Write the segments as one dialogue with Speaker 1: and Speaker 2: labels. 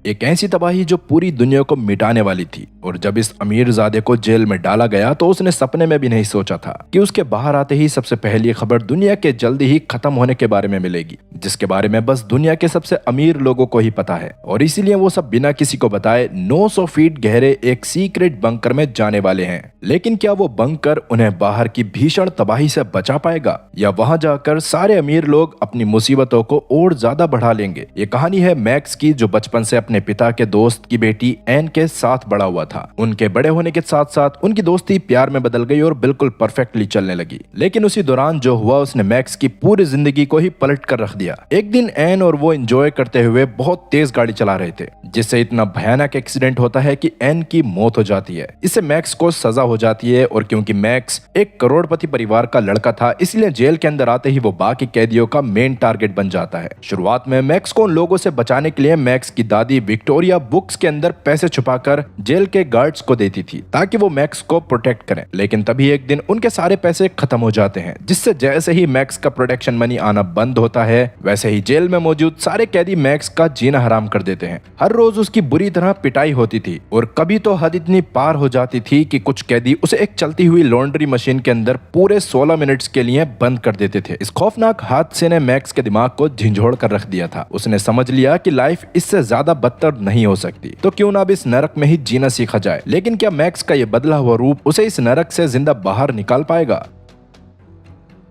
Speaker 1: एक ऐसी तबाही जो पूरी दुनिया को मिटाने वाली थी। और जब इस अमीरजादे को जेल में डाला गया तो उसने सपने में भी नहीं सोचा था कि उसके बाहर आते ही सबसे पहली खबर दुनिया के जल्दी ही खत्म होने के बारे में मिलेगी, जिसके बारे में बस दुनिया के सबसे अमीर लोगों को ही पता है। और इसीलिए वो सब बिना किसी को बताए 900 फीट गहरे एक सीक्रेट बंकर में जाने वाले हैं। लेकिन क्या वो बंकर उन्हें बाहर की भीषण तबाही से बचा पाएगा, या वहां जाकर सारे अमीर लोग अपनी मुसीबतों को और ज्यादा बढ़ा लेंगे? ये कहानी है मैक्स की, जो बचपन से अपने पिता के दोस्त की बेटी एन के साथ बड़ा हुआ था। उनके बड़े होने के साथ साथ उनकी दोस्ती प्यार में बदल गई और बिल्कुल परफेक्टली चलने लगी। लेकिन उसी दौरान जो हुआ उसने मैक्स की पूरी जिंदगी को ही पलट कर रख दिया। एक दिन एन और वो एंजॉय करते हुए बहुत तेज गाड़ी चला रहे थे, जिससे इतना भयानक एक्सीडेंट होता है कि एन की मौत हो जाती है। इससे मैक्स को सजा हो जाती है, और क्योंकि मैक्स एक करोड़पति परिवार का लड़का था, इसलिए जेल के अंदर आते ही वो बाकी कैदियों का मेन टारगेट बन जाता है। शुरुआत में मैक्स को उन लोगों से बचाने के लिए मैक्स की दादी विक्टोरिया बुक्स के अंदर पैसे छुपाकर जेल के गार्ड्स को देती थी, ताकि वो मैक्स को प्रोटेक्ट करें। लेकिन तभी एक दिन उनके सारे पैसे खत्म हो जाते हैं, जिससे जैसे ही मैक्स का प्रोटेक्शन मनी आना बंद होता है, वैसे ही जेल में मौजूद सारे कैदी मैक्स का जीना हराम कर देते हैं। हर रोज उसकी बुरी तरह पिटाई होती थी, और कभी तो हद इतनी पार हो जाती थी कि कुछ कैदी उसे एक चलती हुई लॉन्ड्री मशीन के अंदर पूरे 16 मिनट्स के लिए बंद कर देते थे। इस खौफनाक हादसे ने मैक्स के दिमाग को झंझोड़ कर रख दिया था। उसने समझ लिया कि लाइफ इससे ज्यादा बदतर नहीं हो सकती, तो क्यों ना अब इस नरक में ही जीना सीखा जाए। लेकिन क्या मैक्स का ये बदला हुआ रूप उसे इस नरक से जिंदा बाहर निकाल पाएगा?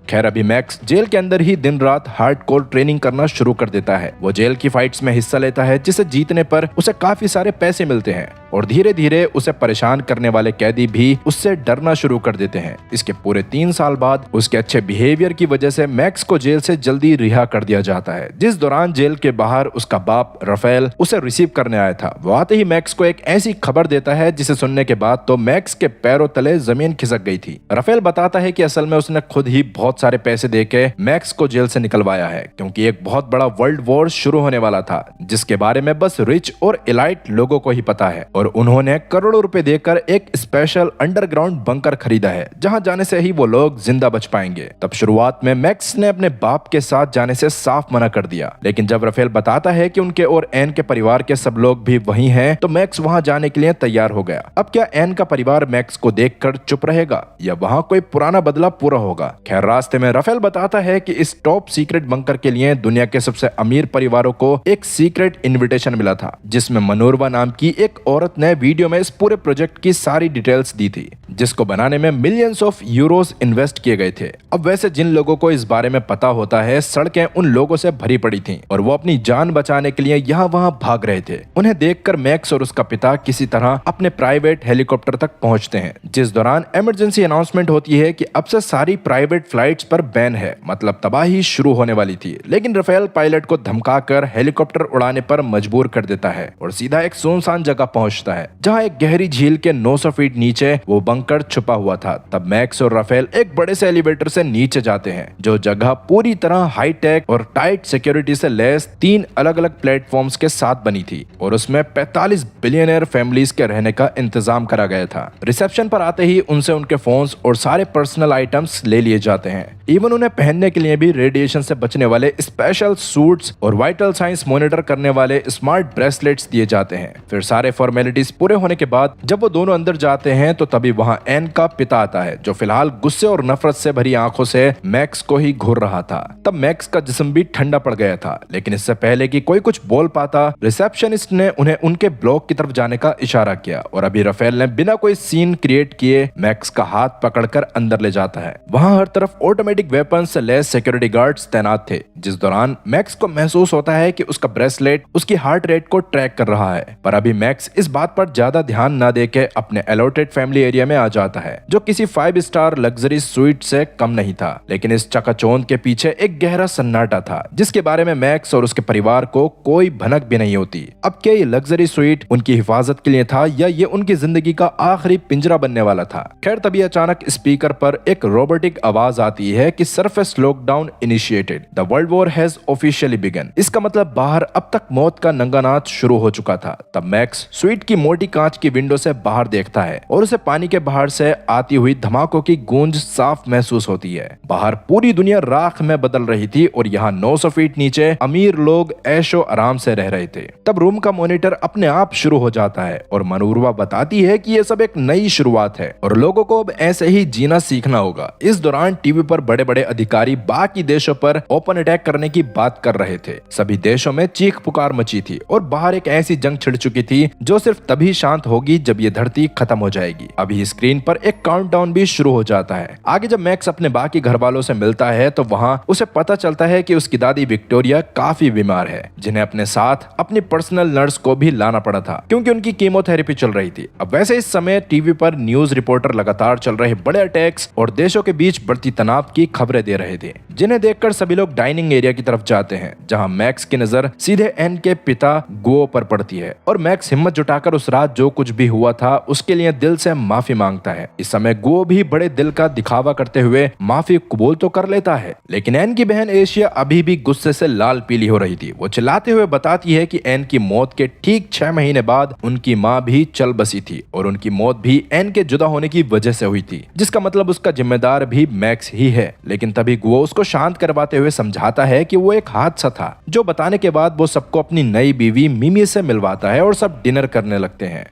Speaker 1: खैर, अभी मैक्स जेल के अंदर ही दिन रात हार्डकोर ट्रेनिंग करना शुरू कर देता है। वो जेल की फाइट्स में हिस्सा लेता है, जिसे जीतने पर उसे काफी सारे पैसे मिलते हैं, और धीरे धीरे उसे परेशान करने वाले कैदी भी उससे डरना शुरू कर देते हैं। इसके पूरे 3 साल बाद उसके अच्छे बिहेवियर की वजह से मैक्स को जेल से जल्दी रिहा कर दिया जाता है। जिस दौरान जेल के बाहर उसका बाप राफेल उसे रिसीव करने आया था, वो आते ही मैक्स को एक ऐसी खबर देता है जिसे सुनने के बाद तो मैक्स के पैरों तले जमीन खिसक गई थी। राफेल बताता है कि असल में उसने खुद ही बहुत सारे पैसे देके मैक्स को जेल से निकलवाया है, क्योंकि एक बहुत बड़ा वर्ल्ड वॉर शुरू होने वाला था, जिसके बारे में बस रिच और एलाइट लोगों को ही पता है। और उन्होंने करोड़ों रुपए देकर एक स्पेशल अंडरग्राउंड बंकर खरीदा है, जहां जाने से ही वो लोग जिंदा बच पाएंगे। तब शुरुआत में मैक्स ने अपने बाप के साथ जाने से साफ मना कर दिया, लेकिन जब राफेल बताता है कि उनके और एन के परिवार के सब लोग भी वहीं हैं, तो मैक्स वहां जाने के लिए तैयार हो गया। अब क्या एन का परिवार मैक्स को देखकर चुप रहेगा, या वहां कोई पुराना बदला पूरा होगा? खैर, रास्ते में राफेल बताता है कि इस टॉप सीक्रेट बंकर के लिए दुनिया के सबसे अमीर परिवारों को एक सीक्रेट इनविटेशन मिला था, जिसमें मनोरमा नाम की एक औरत ने वीडियो में इस पूरे प्रोजेक्ट की सारी डिटेल्स दी थी, जिसको बनाने में मिलियंस ऑफ यूरोस इन्वेस्ट किए गए थे। अब वैसे जिन लोगों को इस बारे में पता होता है, सड़कें उन लोगों से भरी पड़ी थीं, और वो अपनी जान बचाने के लिए यहाँ वहाँ भाग रहे थे। उन्हें देखकर मैक्स और उसका पिता किसी तरह अपने प्राइवेट हेलीकॉप्टर तक पहुंचते हैं, जिस दौरान इमरजेंसी अनाउंसमेंट होती है कि अब से सारी प्राइवेट फ्लाइट्स पर बैन है, मतलब तबाही शुरू होने वाली थी। लेकिन राफेल पायलट को धमकाकर हेलीकॉप्टर उड़ाने पर मजबूर कर देता है और सीधा एक सुनसान जगह पहुंचता है, जहां एक गहरी झील के 900 फीट नीचे वो बंकर छुपा हुआ था। तब मैक्स और राफेल एक बड़े से एलिवेटर से नीचे जाते हैं, जो जगह पूरी तरह हाई टेक और टाइट सिक्योरिटी से लैस 3 अलग अलग प्लेटफॉर्म्स के साथ बनी थी, और उसमें 45 बिलियनर फैमिलीज के रहने का इंतजाम करा गया था। रिसेप्शन पर आते ही उनसे उनके फोन्स और सारे पर्सनल आइटम्स ले लिए जाते हैं। इवन उन्हें पहनने के लिए भी रेडिएशन से बचने वाले स्पेशल सूट्स और वाइटल साइंस मॉनिटर करने वाले स्मार्ट ब्रेसलेट्स दिए जाते हैं। फिर सारे फॉर्मेलिटीज पूरे होने के बाद जब वो दोनों अंदर जाते हैं, तो तभी वहां एन का पिता आता है, जो फिलहाल गुस्से और नफरत से भरी आंखों से मैक्स को ही घूर रहा था। तब मैक्स का जिस्म भी ठंडा पड़ गया था, लेकिन इससे पहले कि कोई कुछ बोल पाता, रिसेप्शनिस्ट ने उन्हें उनके ब्लॉक की तरफ जाने का इशारा किया, और अभी राफेल ने बिना कोई सीन क्रिएट किए मैक्स का हाथ पकड़कर अंदर ले जाता है। वहां हर तरफ ऑटोमेटिक वेपन से लैस सिक्योरिटी गार्ड्स तैनात थे, जिस दौरान मैक्स को महसूस होता है कि उसका ब्रेसलेट उसकी हार्ट रेट को ट्रैक कर रहा है। पर अभी मैक्स इस बात पर ज्यादा ध्यान न देके अपने अलॉटेड फैमिली एरिया में आ जाता है, जो किसी 5 स्टार लग्जरी स्वीट से कम नहीं था। लेकिन इस चकाचौंध के पीछे एक गहरा सन्नाटा था, जिसके बारे में मैक्स और उसके परिवार को कोई भनक भी नहीं होती। अब क्या ये लग्जरी स्वीट उनकी हिफाजत के लिए था, या ये उनकी जिंदगी का आखिरी पिंजरा बनने वाला था? खैर, तभी अचानक स्पीकर पर एक रोबोटिक आवाज आती है कि surface lockdown initiated, the world war has officially begun. इसका मतलब बाहर अब तक मौत का नंगा नाच शुरू हो चुका था। तब मैक्स स्वीट की मोटी कांच की विंडो से बाहर देखता है, और उसे पानी के बाहर से आती हुई धमाकों की गूंज साफ महसूस होती है। बाहर पूरी दुनिया राख में बदल रही थी और यहाँ 900 फीट नीचे अमीर लोग ऐशो आराम से रह रहे थे। तब रूम का मॉनिटर अपने आप शुरू हो जाता है और मनूरवा बताती है कि यह सब एक नई शुरुआत है और लोगों को अब ऐसे ही जीना सीखना होगा। इस दौरान टीवी पर बड़े बड़े अधिकारी बाकी देशों पर ओपन अटैक करने की बात कर रहे थे। सभी देशों में चीख पुकार मची थी और बाहर एक ऐसी जंग छिड़ चुकी थी जो सिर्फ तभी शांत होगी जब ये धरती खत्म हो जाएगी। अभी स्क्रीन पर एक काउंटडाउन भी शुरू हो जाता है। आगे जब मैक्स अपने बाकी घर वालों से मिलता है तो वहाँ उसे पता चलता है कि उसकी दादी विक्टोरिया काफी बीमार है, जिन्हें अपने साथ अपनी पर्सनल नर्स को भी लाना पड़ा था क्योंकि उनकी कीमोथेरेपी चल रही थी। अब वैसे इस समय टीवी पर न्यूज रिपोर्टर लगातार चल रहे बड़े अटैक्स और देशों के बीच बढ़ती तनाव की खबरें दे रहे थे, जिन्हें देखकर सभी लोग डाइनिंग एरिया की तरफ जाते हैं, जहां मैक्स की नजर सीधे एन के पिता गो पर पड़ती है और मैक्स हिम्मत जुटाकर उस रात जो कुछ भी हुआ था उसके लिए दिल से माफी मांगता है। इस समय गो भी बड़े दिल का दिखावा करते हुए माफी कबूल तो कर लेता है, लेकिन एन की बहन एशिया अभी भी गुस्से से लाल पीली हो रही थी। वो चिल्लाते हुए बताती है कि एन की मौत के ठीक 6 महीने बाद उनकी माँ भी चल बसी थी और उनकी मौत भी एन के जुदा होने की वजह से हुई थी, जिसका मतलब उसका जिम्मेदार भी मैक्स ही है। लेकिन तभी गो उसको शांत करवाते हुए समझाता है कि वो एक हादसा था, जो बताने के बाद वो सबको अपनी नई बीवी मिमी से मिलवाता है और सब डिनर करने लगते हैं।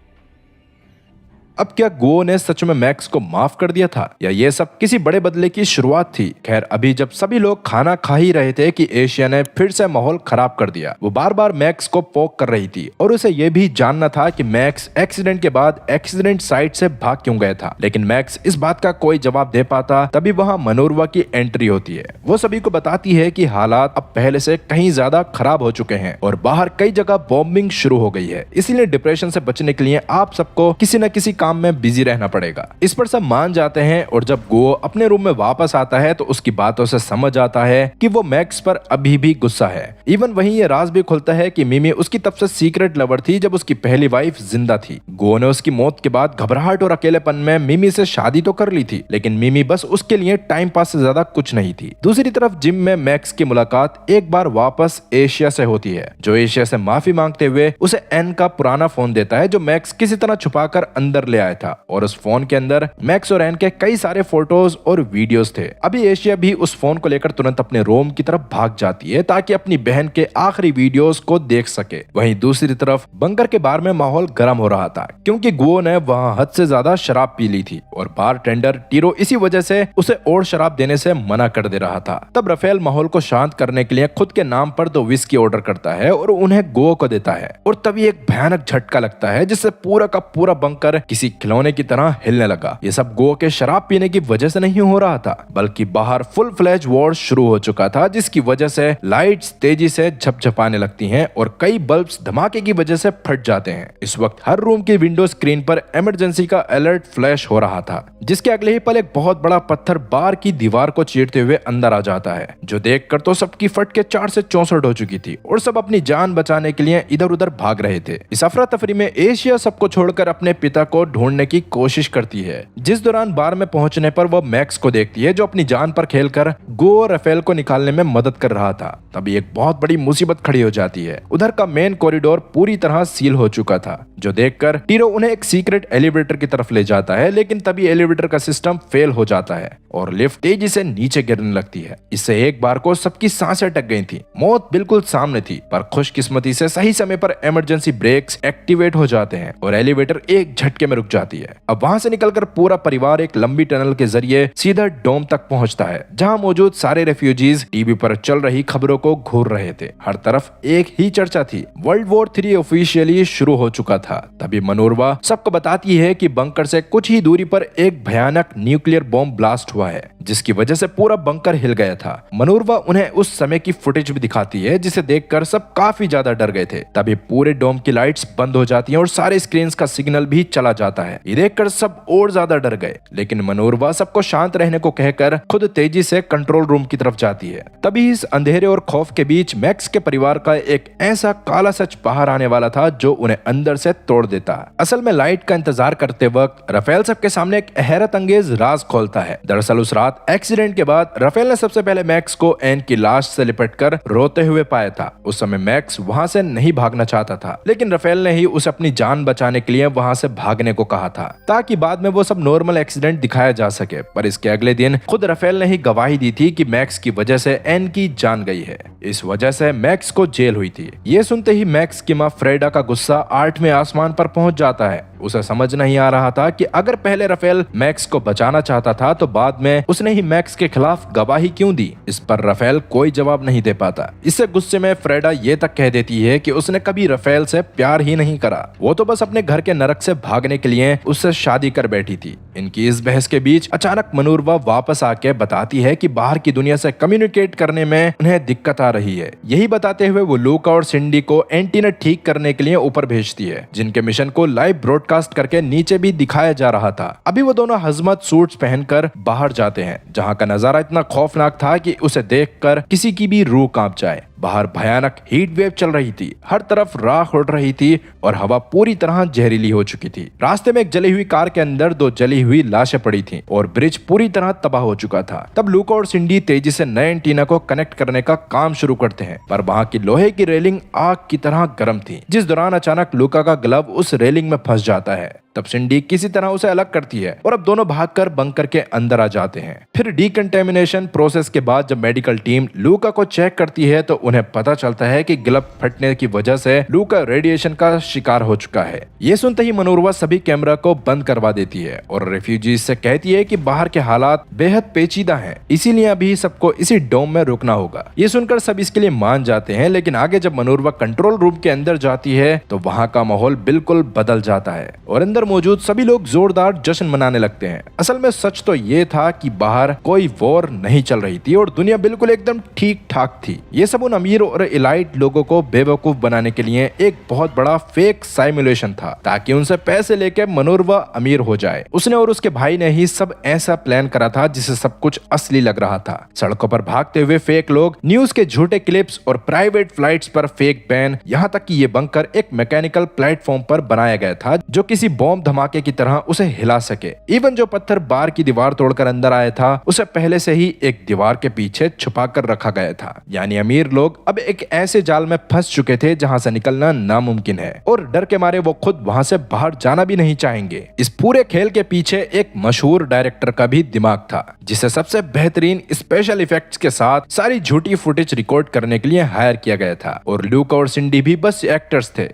Speaker 1: अब क्या गो ने सच में मैक्स को माफ कर दिया था या ये सब किसी बड़े बदले की शुरुआत थी? खैर, अभी जब सभी लोग खाना खा ही रहे थे कि एशिया ने फिर से माहौल खराब कर दिया। वो बार बार मैक्स को पोक कर रही थी और उसे ये भी जानना था कि मैक्स एक्सीडेंट के बाद एक्सीडेंट साइट से भाग क्यों गया था, लेकिन मैक्स इस बात का कोई जवाब दे पाता। तभी वहाँ मनोरवा की एंट्री होती है। वो सभी को बताती है कि हालात अब पहले से कहीं ज्यादा खराब हो चुके हैं और बाहर कई जगह बॉम्बिंग शुरू हो गई है, इसीलिए डिप्रेशन से बचने के लिए आप सबको किसी न किसी काम में बिजी रहना पड़ेगा। इस पर सब मान जाते हैं और जब गो अपने रूम में वापस आता है तो उसकी बातों से समझ आता है कि वो मैक्स पर अभी भी गुस्सा है। इवन वहीं ये राज भी खुलता है कि मिमी उसकी तब से सीक्रेट लवर थी जब उसकी पहली वाइफ जिंदा थी। गो ने उसकी मौत के बाद घबराहट और अकेलेपन में मिमी से शादी तो कर ली थी, लेकिन मिमी बस उसके लिए टाइम पास से ज्यादा कुछ नहीं थी। दूसरी तरफ जिम में मैक्स की मुलाकात एक बार वापस एशिया से होती है, जो एशिया से माफी मांगते हुए उसे एन का पुराना फोन देता है, जो मैक्स किसी तरह छुपाकर अंदर ले आया था और उस फोन के अंदर मैक्स और एन के कई सारे फोटोज और वीडियोस थे। अभी एशिया भी उस फोन को लेकर तुरंत अपने रूम की तरफ भाग जाती है ताकि अपनी बहन के आखिरी वीडियोस को देख सके। वहीं दूसरी तरफ बंकर के बार में माहौल गर्म हो रहा था क्योंकि गो ने वहां हद से ज्यादा शराब पी ली थी और बारटेंडर टीरो इसी वजह से उसे और शराब देने से मना कर दे रहा था। तब राफेल माहौल को शांत करने के लिए खुद के नाम पर 2 विस्की ऑर्डर करता है और उन्हें गो को देता है और तभी एक भयानक झटका लगता है जिससे पूरा का पूरा बंकर किसी खिलौने की तरह हिलने लगा। ये सब गो के शराब पीने की वजह से नहीं हो रहा था, बल्कि बाहर फुल फ्लैज वॉर शुरू हो चुका था, जिसकी वजह से लाइट्स तेजी से झपझपाने लगती हैं और कई बल्ब्स धमाके की वजह से फट जाते हैं। इस वक्त हर रूम की विंडो स्क्रीन पर इमरजेंसी का अलर्ट फ्लैश हो रहा था, जिसके अगले ही पल एक बहुत बड़ा पत्थर बार की दीवार को चीरते हुए अंदर आ जाता है, जो देखकर तो सबकी फटके 4 से 64 हो चुकी थी और सब अपनी जान बचाने के लिए इधर उधर भाग रहे थे। इस अफरा तफरी में एशिया सबको छोड़कर अपने पिता को ढूंढने की कोशिश करती है, जिस दौरान बार में पहुंचने पर वो मैक्स को देखती है, जो अपनी जान पर खेलकर गो और राफेल को निकालने में मदद कर रहा था। तभी एक बहुत बड़ी मुसीबत खड़ी हो जाती है। उधर का मेन कॉरिडोर पूरी तरह सील हो चुका था, जो देखकर टीरो उन्हें एक सीक्रेट एलिवेटर की तरफ ले जाता है, लेकिन तभी एलिवेटर का सिस्टम फेल हो जाता है और लिफ्ट तेजी से नीचे गिरने लगती है। इससे एक बार को सबकी सांसें अटक गई थी। मौत बिल्कुल सामने थी, पर खुशकिस्मती से सही समय पर इमरजेंसी ब्रेक्स एक्टिवेट हो जाते हैं और एलिवेटर एक झटके में रुक जाती है। अब वहां से निकलकर पूरा परिवार एक लंबी टनल के जरिए सीधा डोम तक पहुंचता है, जहां मौजूद सारे रेफ्यूजीज टीवी पर चल रही खबरों को घूर रहे थे। हर तरफ एक ही चर्चा थी, वर्ल्ड वॉर 3 ऑफिशियली शुरू हो चुका था। तभी मनोरवा सबको बताती है कि बंकर से कुछ ही दूरी पर एक भयानक न्यूक्लियर बॉम्ब ब्लास्ट हुआ है, जिसकी वजह से पूरा बंकर हिल गया था। मनोरवा उन्हें उस समय की फुटेज भी दिखाती है, जिसे देखकर सब काफी ज्यादा डर गए थे। तभी पूरे डोम की लाइट्स बंद हो जाती हैं और सारे स्क्रीन्स का सिग्नल भी चला जाता है। ये देखकर सब और ज्यादा डर गए, लेकिन मनोरवा सबको शांत रहने को कहकर खुद तेजी से कंट्रोल रूम की तरफ जाती है। तभी इस अंधेरे और खौफ के बीच मैक्स के परिवार का एक ऐसा काला सच बाहर आने वाला था जो उन्हें अंदर से तोड़ देता। असल में लाइट का इंतजार करते वक्त राफेल सबके सामने एक हैरत अंगेज राज खोलता है। दरअसल उस रात एक्सीडेंट के बाद राफेल ने सबसे पहले मैक्स को एन की लाश से लिपटकर रोते हुए पाया था। उस समय मैक्स वहां से नहीं भागना चाहता था, लेकिन राफेल ने ही उसे अपनी जान बचाने के लिए वहां से भागने को को कहा था ताकि बाद में वो सब नॉर्मल एक्सीडेंट दिखाया जा सके। पर इसके अगले दिन खुद राफेल ने ही गवाही दी थी कि मैक्स की वजह से एन की जान गई है। इस वजह से मैक्स को जेल हुई थी। ये सुनते ही मैक्स की मां फ्रेडा का गुस्सा 8वें आसमान पर पहुंच जाता है। उसे समझ नहीं आ रहा था कि अगर पहले राफेल मैक्स को बचाना चाहता था तो बाद में उसने ही मैक्स के खिलाफ गवाही क्यों दी। इस पर राफेल कोई जवाब नहीं दे पाता। इससे गुस्से में फ्रेडा ये तक कह देती है कि उसने कभी राफेल से प्यार ही नहीं करा, वो तो बस अपने घर के नरक से भागने के लिए उससे शादी कर बैठी थी। इनकी इस बहस के बीच अचानक मनूरवा वापस आके बताती है कि बाहर की दुनिया से कम्युनिकेट करने में उन्हें दिक्कत आ रही है। यही बताते हुए वो लूका और सिंडी को एंटीना ठीक करने के लिए ऊपर भेजती है, जिनके मिशन को लाइव ब्रॉडकास्ट करके नीचे भी दिखाया जा रहा था। अभी वो दोनों हजमत सूट्स पहनकर बाहर जाते हैं, जहां का नजारा इतना खौफनाक था कि उसे देखकर किसी की भी रूह कांप जाए। बाहर भयानक हीट वेव चल रही थी, हर तरफ राख उड़ रही थी और हवा पूरी तरह जहरीली हो चुकी थी। रास्ते में एक जली हुई कार के अंदर 2 जली हुई लाशें पड़ी थीं और ब्रिज पूरी तरह तबाह हो चुका था। तब लूका और सिंडी तेजी से नए एंटीना को कनेक्ट करने का काम शुरू करते हैं, पर वहां की लोहे की रेलिंग आग की तरह गर्म थी, जिस दौरान अचानक लूका का ग्लव उस रेलिंग में फंस जाता है। तब सिंडी किसी तरह उसे अलग करती है और अब दोनों भागकर बंकर के अंदर आ जाते हैं। फिर डीकंटेमिनेशन प्रोसेस के बाद जब मेडिकल टीम लूका को चेक करती है तो उन्हें पता चलता है कि ग्लव फटने की वजह से लूका रेडिएशन का शिकार हो चुका है। ये सुनते ही मनूरवा सभी कैमरा को बंद करवा देती है और रेफ्यूजीज से कहती है कि बाहर के हालात बेहद पेचीदा हैं, इसीलिए अभी सबको इसी डोम में रुकना होगा। ये सुनकर सब इसके लिए मान जाते हैं, लेकिन आगे जब मनूरवा कंट्रोल रूम के अंदर जाती है तो वहाँ का माहौल बिल्कुल बदल जाता है और अंदर मौजूद सभी लोग जोरदार जश्न मनाने लगते हैं। असल में सच तो ये था कि बाहर कोई वॉर नहीं चल रही थी और दुनिया बिल्कुल एकदम ठीक ठाक थी। ये सब उन अमीर और इलाइट लोगों को बेवकूफ बनाने के लिए एक बहुत बड़ा फेक साइमुलेशन था, ताकि उनसे पैसे लेके मनूरवा अमीर हो जाए। उसने और उसके भाई ने ही सब ऐसा प्लान करा था जिससे सब कुछ असली लग रहा था। सड़कों पर भागते हुए फेक लोग, न्यूज के झूठे क्लिप्स और प्राइवेट फ्लाइट्स पर फेक बैन, यहाँ तक कि ये बंकर एक मैकेनिकल प्लेटफॉर्म पर बनाया गया था जो किसी बॉम्ब धमाके की तरह उसे हिला सके। इवन जो पत्थर बार की दीवार तोड़कर अंदर आया था उसे पहले से ही एक दीवार के पीछे छुपा कर रखा गया था। यानी अमीर लोग अब एक ऐसे जाल में फंस चुके थे जहां से निकलना नामुमकिन है और डर के मारे वो खुद वहां से बाहर जाना भी नहीं चाहेंगे। इस पूरे खेल के पीछे एक मशहूर डायरेक्टर का भी दिमाग था, जिसे सबसे बेहतरीन स्पेशल इफेक्ट्स के साथ सारी झूठी फुटेज रिकॉर्ड करने के लिए हायर किया गया था और लूका और सिंडी भी बस एक्टर्स थे।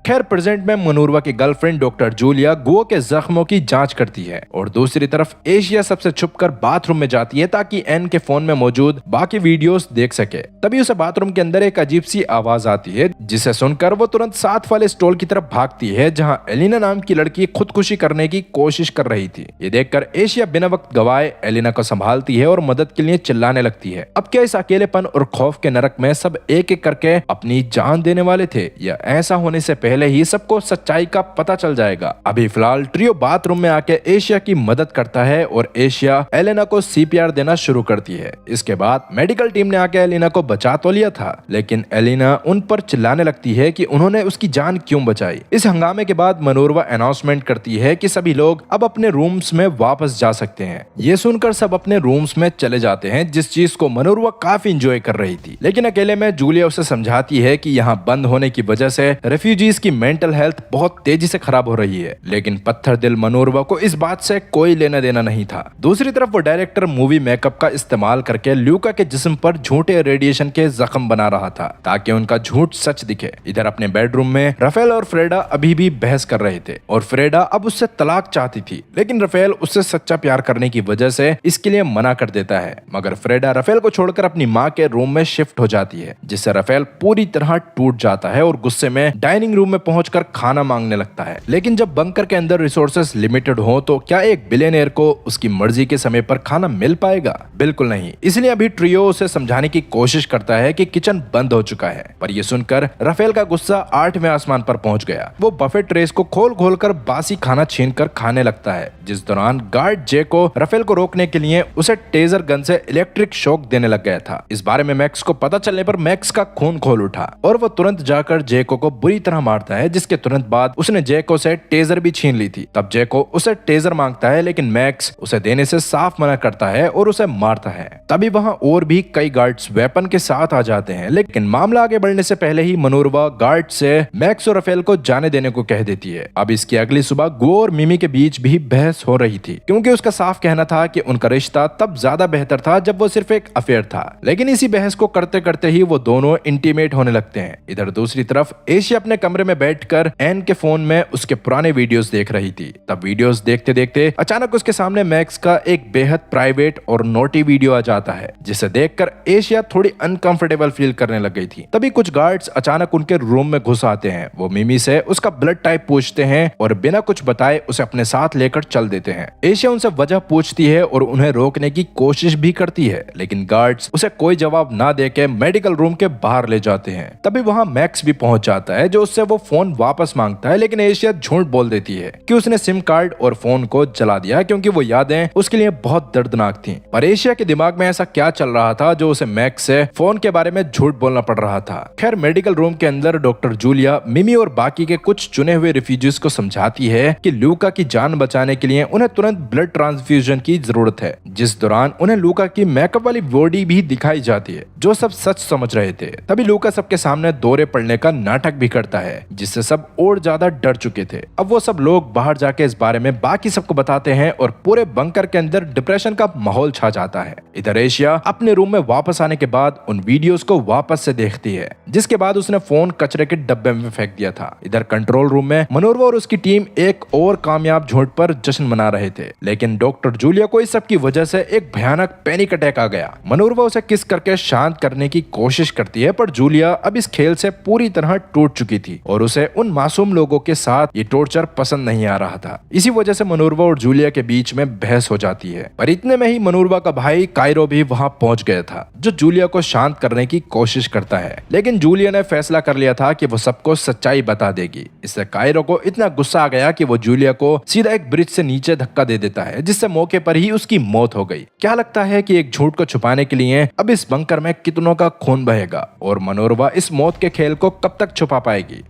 Speaker 1: खैर प्रेजेंट में मनूरवा की गर्लफ्रेंड डॉक्टर जूलिया गुओ के जख्मों की जांच करती है और दूसरी तरफ एशिया सबसे छुपकर बाथरूम में जाती है ताकि एन के फोन में मौजूद बाकी वीडियोस देख सके। तभी उसे बाथरूम के अंदर एक अजीब सी आवाज आती है, जिसे सुनकर वो तुरंत साथ वाले स्टॉल की तरफ भागती है जहां एलिना नाम की लड़की खुदकुशी करने की कोशिश कर रही थी। ये देखकर एशिया बिना वक्त गवाए एलिना को संभालती है और मदद के लिए चिल्लाने लगती है। अब क्या इस अकेलेपन और खौफ के नरक में सब एक एक करके अपनी जान देने वाले थे, या ऐसा होने से पहले ही सबको सच्चाई का पता चल जाएगा? अभी फिलहाल ट्रियो बाथरूम में आके एशिया की मदद करता है और एशिया एलेना को सीपीआर देना शुरू करती है। इसके बाद मेडिकल टीम ने आके एलिना को बचा तो लिया था, लेकिन एलिना उन पर चिल्लाने लगती है कि उन्होंने उसकी जान क्यों बचाई। इस हंगामे के बाद मनोरवा अनाउंसमेंट करती है कि सभी लोग अब अपने रूम्स में वापस जा सकते हैं। ये सुनकर सब अपने रूम्स में चले जाते हैं, जिस चीज को मनोरवा काफी इंजॉय कर रही थी। लेकिन अकेले में जूलिया उसे समझाती है कि यहाँ बंद होने की वजह से रेफ्यूजीज की मेंटल हेल्थ बहुत तेजी से खराब हो रही है, लेकिन पत्थर दिल मनोरवा को इस बात से कोई लेना देना नहीं था। दूसरी तरफ वो डायरेक्टर मूवी मेकअप का इस्तेमाल करके लूका के जिस्म पर झूठे रेडिएशन के जख्म बना रहा था ताकि उनका झूठ सच दिखे। इधर अपने बेडरूम में राफेल और फ्रेडा अभी भी बहस कर रहे थे और फ्रेडा अब उससे तलाक चाहती थी, लेकिन राफेल उससे सच्चा प्यार करने की वजह से इसके लिए मना कर देता है। मगर फ्रेडा राफेल को छोड़कर अपनी माँ के रूम में शिफ्ट हो जाती है, जिससे राफेल पूरी तरह टूट जाता है और गुस्से में डाइनिंग रूम में पहुंचकर खाना मांगने लगता है। लेकिन जब बंकर के अंदर रिसोर्सेस लिमिटेड हो तो क्या एक बिलियनियर को उसकी मर्जी के समय पर खाना मिल पाएगा? बिल्कुल नहीं। इसलिए अभी ट्रियो उसे समझाने की कोशिश करता है कि किचन बंद हो चुका है, पर यह सुनकर राफेल का गुस्सा 8वें आसमान पर पहुंच गया। वो बफे ट्रेस को खोल खोल कर बासी खाना छीनकर खाने लगता है, जिस दौरान गार्ड जे को राफेल को रोकने के लिए उसे टेजर गन से इलेक्ट्रिक शॉक देने लग गया था। इस बारे में मैक्स को पता चलने पर मैक्स का खून खोल उठा और वो तुरंत जाकर जेको को बुरी तरह मार मारता है, जिसके तुरंत बाद उसने जैको से टेजर भी छीन ली थी। तब जैको उसे टेजर मांगता है, लेकिन मैक्स उसे देने से साफ मना करता है और उसे मारता है। तभी वहां और भी कई गार्ड्स वेपन के साथ आ जाते हैं, लेकिन मामला आगे बढ़ने से पहले ही मनोरवा गार्ड से मैक्स और राफेल को जाने देने को कह देती है। अब इसकी अगली सुबह गो और मिमी के बीच भी बहस हो रही थी, क्योंकि उसका साफ कहना था कि उनका रिश्ता तब ज्यादा बेहतर था जब वो सिर्फ एक अफेयर था। लेकिन इसी बहस को करते करते ही वो दोनों इंटीमेट होने लगते हैं। इधर दूसरी तरफ एशिया अपने कमरे में बैठकर एन के फोन में उसके पुराने वीडियोस देख रही थी। तब वीडियोस देखते देखते अचानक उसके सामने मैक्स का एक बेहद प्राइवेट और नोटी वीडियो आ जाता है, जिसे देखकर एशिया थोड़ी अनकंफर्टेबल फील करने लग गई थी। तभी कुछ गार्ड्स अचानक उनके रूम में घुस आते हैं। वो मिमी से उसका ब्लड टाइप पूछते हैं और बिना कुछ बताए उसे अपने साथ लेकर चल देते हैं। एशिया उनसे वजह पूछती है और उन्हें रोकने की कोशिश भी करती है, लेकिन गार्ड्स उसे कोई जवाब ना देके मेडिकल रूम के बाहर ले जाते हैं। तभी वहां मैक्स भी पहुंच जाता है, जो उससे वो फोन वापस मांगता है, लेकिन एशिया झूठ बोल देती है कि उसने सिम कार्ड और फोन को जला दिया, क्योंकि वो यादें उसके लिए बहुत दर्दनाक थी। पर एशिया के दिमाग में ऐसा क्या चल रहा था जो उसे मैक्स से फोन के बारे में झूठ बोलना पड़ रहा था। खैर, मेडिकल रूम के अंदर डॉक्टर जूलिया मिमी और बाकी के कुछ चुने हुए रिफ्यूजीज को समझाती है कि लूका की जान बचाने के लिए उन्हें तुरंत ब्लड ट्रांसफ्यूजन की जरूरत है, जिस दौरान उन्हें लूका की मेकअप वाली बॉडी भी दिखाई जाती है, जो सब सच समझ रहे थे। तभी लूका सबके सामने दौरे पड़ने का नाटक भी करता है, जिससे सब और ज्यादा डर चुके थे। अब वो सब लोग बाहर जाके इस बारे में बाकी सबको बताते हैं और पूरे बंकर के अंदर डिप्रेशन का माहौल छा जाता है। इधर एशिया अपने रूम में वापस आने के बाद उन वीडियोस को वापस से देखती है, जिसके बाद उसने फोन कचरे के डब्बे में फेंक दिया था। इधर कंट्रोल रूम में मनोरवा और उसकी टीम एक और कामयाब झूठ पर जश्न मना रहे थे, लेकिन डॉक्टर जूलिया को इस सब की वजह से एक भयानक पैनिक अटैक आ गया। मनोरवा उसे किस करके शांत करने की कोशिश करती है, पर जूलिया अब इस खेल से पूरी तरह टूट चुकी थी और उसे उन मासूम लोगों के साथ ये टॉर्चर पसंद नहीं आ रहा था। इसी वजह से मनोरवा और जूलिया के बीच में बहस हो जाती है। पर इतने में ही मनोरवा का भाई कायरो भी वहां पहुंच गया था, जो जूलिया को शांत करने की कोशिश करता है। लेकिन जूलिया ने फैसला कर लिया था कि वो सबको सच्चाई बता देगी। इससे कायरो को इतना गुस्सा आ गया कि वो जूलिया को सीधा एक ब्रिज से नीचे धक्का दे देता है, जिससे मौके पर ही उसकी मौत हो गई। क्या लगता है कि एक झूठ को छुपाने के लिए अब इस बंकर में कितनों का खून बहेगा और मनोरवा इस मौत के खेल को कब तक छुपा पाएगी?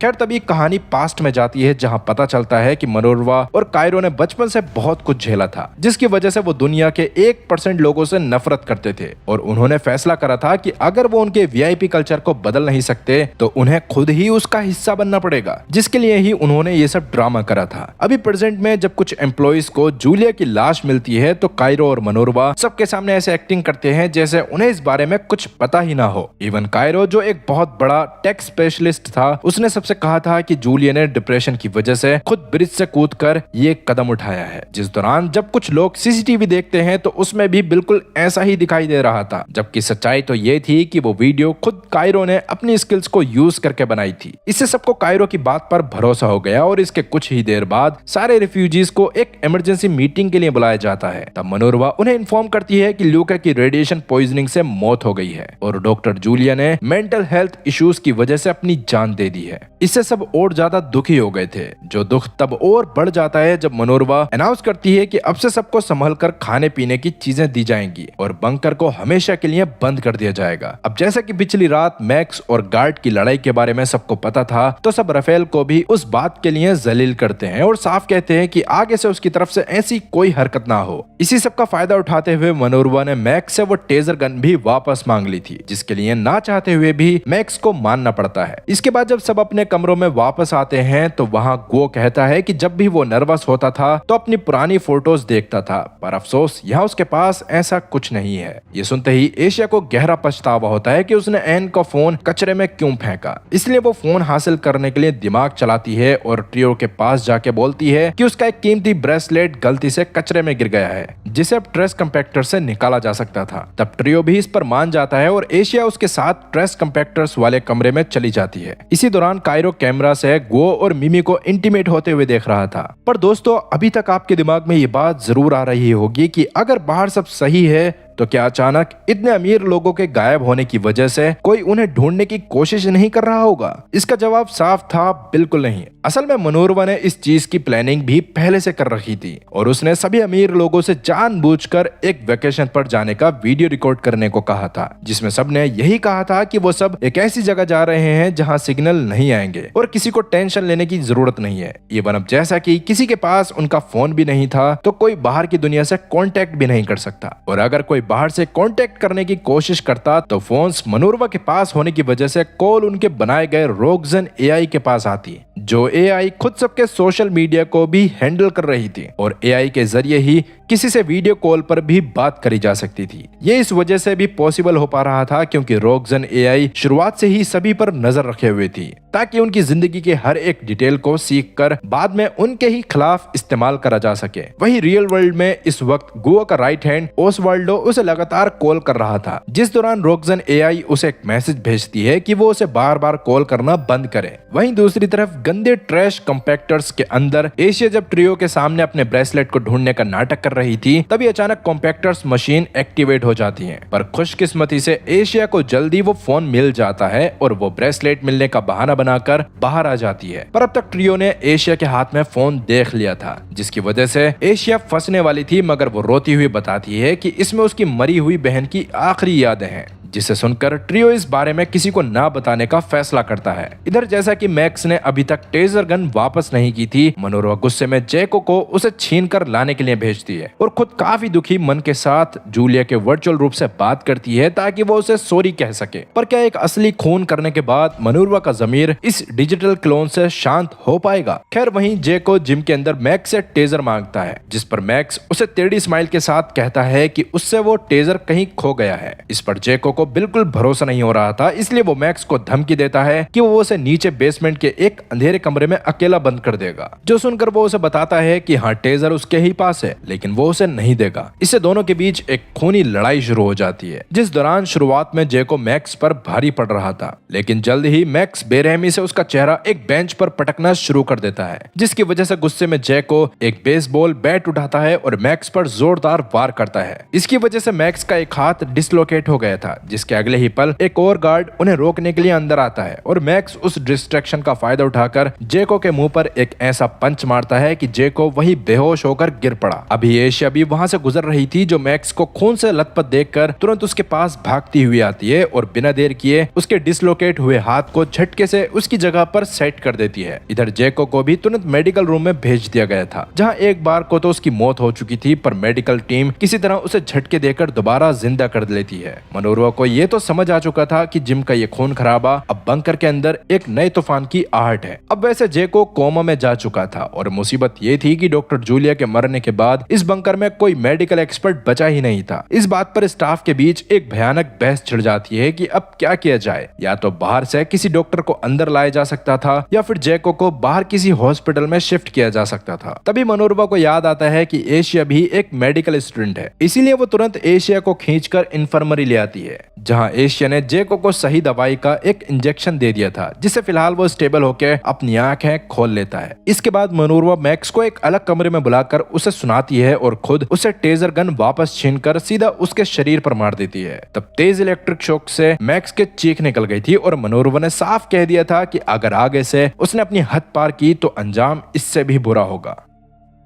Speaker 1: खैर, तभी कहानी पास्ट में जाती है, जहां पता चलता है कि मनोरवा और कायरो ने बचपन से बहुत कुछ झेला था, जिसकी वजह से वो दुनिया के 1% लोगों से नफरत करते थे और उन्होंने फैसला करा था कि अगर वो उनके वीआईपी कल्चर को बदल नहीं सकते तो उन्हें खुद ही उसका हिस्सा बनना पड़ेगा, जिसके लिए ही उन्होंने ये सब ड्रामा करा था। अभी प्रेजेंट में जब कुछ एम्प्लॉइज को जूलिया की लाश मिलती है तो कायरो और मनोरवा सबके सामने ऐसे एक्टिंग करते हैं जैसे उन्हें इस बारे में कुछ पता ही ना हो। इवन कायरो, जो एक बहुत बड़ा टेक स्पेशलिस्ट था, उसने सबसे कहा था कि जूलिया ने डिप्रेशन की वजह से खुद ब्रिज से कूदकर ये कदम उठाया है। जिस दौरान जब कुछ लोग सीसीटीवी देखते हैं तो उसमें भी बिल्कुल ऐसा ही दिखाई दे रहा था, जबकि सच्चाई तो ये थी कि वो वीडियो खुद कायरो ने अपनी स्किल्स को यूज करके बनाई थी। इससे सबको कायरो की बात पर भरोसा हो गया और इसके कुछ ही देर बाद सारे रिफ्यूजीज को एक इमरजेंसी मीटिंग के लिए बुलाया जाता है। तब मनोरवा उन्हें इन्फॉर्म करती है कि लूका की रेडिएशन पॉइजनिंग से मौत हो गई है और डॉक्टर जूलिया ने मेंटल हेल्थ इश्यूज की वजह से अपनी जान दे दी है। इससे सब और ज्यादा दुखी हो गए थे, जो दुख तब और बढ़ जाता है जब मनोरवा अनाउंस करती है कि अब से सबको संभल कर खाने पीने की चीजें दी जाएंगी और बंकर को हमेशा के लिए बंद कर दिया जाएगा। अब जैसा कि पिछली रात मैक्स और गार्ड की लड़ाई के बारे में सबको पता था, तो सब राफेल को भी उस बात के लिए जलील करते हैं और साफ कहते हैं कि आगे से उसकी तरफ से ऐसी कोई हरकत ना हो। इसी सब का फायदा उठाते हुए मनोरवा ने मैक्स से वो टेजर गन भी वापस मांग ली थी, जिसके लिए ना चाहते हुए भी मैक्स को मानना पड़ता है। इसके बाद जब सब अपने कमरों में वापस आते हैं तो वहां गो कहता है कि जब भी वो नर्वस होता था तो अपनी पुरानी फोटोज देखता था, पर अफसोस यहाँ उसके पास ऐसा कुछ नहीं है। ये सुनते ही एशिया को गहरा पछतावा होता है कि उसने एन का फोन कचरे में क्यों फेंका। इसलिए वो फोन हासिल करने के लिए दिमाग चलाती है और ट्रियो के पास जाके बोलती है कि उसका एक कीमती ब्रेसलेट गलती से कचरे में गिर गया है, जिसे अब ट्रेस कंपैक्टर से निकाला जा सकता था। तब ट्रियो भी इस पर मान जाता है और एशिया उसके साथ ट्रेस कंपैक्टर्स वाले कमरे में चली जाती है। इसी दौरान कायरो कैमरा से गो और मिमी को इंटीमेट होते हुए देख रहा था। पर दोस्तों, अभी तक आपके दिमाग में ये बात जरूर आ रही होगी कि अगर बाहर सब सही है तो क्या अचानक इतने अमीर लोगों के गायब होने की वजह से कोई उन्हें ढूंढने की कोशिश नहीं कर रहा होगा? इसका जवाब साफ था, बिल्कुल नहीं। असल में मनोरमा ने इस चीज की प्लानिंग भी पहले से कर रखी थी और उसने सभी अमीर लोगों से जानबूझकर एक वेकेशन पर जाने का वीडियो रिकॉर्ड करने को कहा था, जिसमें सबने यही कहा था कि वो सब एक ऐसी जगह जा रहे हैं जहां सिग्नल नहीं आएंगे और किसी को टेंशन लेने की जरूरत नहीं है। इवन अब जैसा कि किसी के पास उनका फोन भी नहीं था तो कोई बाहर की दुनिया से कांटेक्ट भी नहीं कर सकता, और अगर कोई बाहर से कांटेक्ट करने की कोशिश करता तो फोन्स मनोरमा के पास होने की वजह से कॉल उनके बनाए गए रोगजन एआई के पास आती, जो एआई खुद सबके सोशल मीडिया को भी हैंडल कर रही थी और एआई के जरिए ही किसी से वीडियो कॉल पर भी बात करी जा सकती थी। ये इस वजह से भी पॉसिबल हो पा रहा था क्योंकि रोगजन एआई शुरुआत से ही सभी पर नजर रखे हुए थी, ताकि उनकी जिंदगी के हर एक डिटेल को सीख कर बाद में उनके ही खिलाफ इस्तेमाल करा जा सके। वही रियल वर्ल्ड में इस वक्त गुओ का राइट हैंड ओसवाल्डो उसे लगातार कॉल कर रहा था, जिस दौरान रोगजन एआई उसे एक मैसेज भेजती है कि वो उसे बार बार कॉल करना बंद करे। वहीं दूसरी तरफ गंदे ट्रैश कॉम्पैक्टर्स के अंदर एशिया जब ट्रियो के सामने अपने ब्रेसलेट को ढूंढने का नाटक कर रही थी, तभी अचानक कॉम्पैक्टर्स मशीन एक्टिवेट हो जाती है। पर खुशकिस्मती से एशिया को जल्दी वो फोन मिल जाता है और वो ब्रेसलेट मिलने का बहाना बनाकर बाहर आ जाती है। पर अब तक ट्रियो ने एशिया के हाथ में फोन देख लिया था, जिसकी वजह से एशिया फंसने वाली थी, मगर वो रोती हुई बताती है कि इसमें उसकी मरी हुई बहन की आखिरी यादें हैं, जिसे सुनकर ट्रियो इस बारे में किसी को ना बताने का फैसला करता है। इधर जैसा कि मैक्स ने अभी तक टेजर गन वापस नहीं की थी, मनोरमा गुस्से में जैको को उसे छीन कर लाने के लिए भेजती है और खुद काफी दुखी मन के साथ जूलिया के वर्चुअल रूप से बात करती है ताकि वो उसे सॉरी कह सके। पर क्या एक असली खून करने के बाद मनोरमा का जमीर इस डिजिटल क्लोन से शांत हो पाएगा? खैर वहीं जैको जिम के अंदर मैक्स से टेजर मांगता है, जिस पर मैक्स उसे टेढ़ी स्माइल के साथ कहता है कि उससे वो टेजर कहीं खो गया है। इस पर जैको को बिल्कुल भरोसा नहीं हो रहा था, इसलिए वो मैक्स को धमकी देता है कि वो उसे नीचे बेसमेंट के एक अंधेरे कमरे में अकेला बंद कर देगा, जो सुनकर वो उसे बताता है कि हाँ टेजर उसके ही पास है, लेकिन वो उसे नहीं देगा। इससे दोनों के बीच एक खूनी लड़ाई शुरू हो जाती है, जिस दौरान शुरुआत में जैको मैक्स पर भारी पड़ रहा था, लेकिन जल्द ही मैक्स बेरहमी से उसका चेहरा एक बेंच पर पटकना शुरू कर देता है, जिसकी वजह से गुस्से में जैको एक बेसबॉल बैट उठाता है और मैक्स पर जोरदार वार करता है। इसकी वजह से मैक्स का एक हाथ डिसलोकेट हो गया था, जिसके अगले ही पल एक और गार्ड उन्हें रोकने के लिए अंदर आता है और मैक्स उस डिस्ट्रैक्शन का फायदा उठाकर जैको के मुंह पर एक ऐसा पंच मारता है कि जैको वही बेहोश होकर गिर पड़ा। अभी एशिया भी वहां से गुजर रही थी, जो मैक्स को खून से लथपथ देखकर तुरंत उसके पास भागती हुई आती है और बिना देर किए उसके डिसलोकेट हुए हाथ को झटके से उसकी जगह पर सेट कर देती है। इधर जैको को भी तुरंत मेडिकल रूम में भेज दिया गया था, जहाँ एक बार को तो उसकी मौत हो चुकी थी, पर मेडिकल टीम किसी तरह उसे झटके देकर दोबारा जिंदा कर लेती है। मनोरमा को ये तो समझ आ चुका था कि जिम का ये खून खराबा अब बंकर के अंदर एक नए तूफान की आहट है। अब वैसे जैको कोमा में जा चुका था और मुसीबत ये थी कि डॉक्टर जूलिया के मरने के बाद इस बंकर में कोई मेडिकल एक्सपर्ट बचा ही नहीं था। इस बात पर स्टाफ के बीच एक भयानक बहस छिड़ जाती है कि अब क्या किया जाए। या तो बाहर से किसी डॉक्टर को अंदर लाया जा सकता था या फिर जैको को बाहर किसी हॉस्पिटल में शिफ्ट किया जा सकता था। तभी मनोरमा को याद आता है कि एशिया भी एक मेडिकल स्टूडेंट है, इसीलिए वो तुरंत एशिया को खींचकर इन्फर्मरी ले आती है, जहां एशिया ने जैको को सही दवाई का एक इंजेक्शन दे दिया था, जिससे फिलहाल वो स्टेबल होकर अपनी आंखें खोल लेता है। इसके बाद मनोरमा मैक्स को एक अलग कमरे में बुलाकर उसे सुनाती है और खुद उसे टेजर गन वापस छीनकर सीधा उसके शरीर पर मार देती है। तब तेज इलेक्ट्रिक शॉक से मैक्स के चीख निकल गई थी और मनोरमा ने साफ कह दिया था कि अगर आगे से उसने अपनी हद पार की तो अंजाम इससे भी बुरा होगा।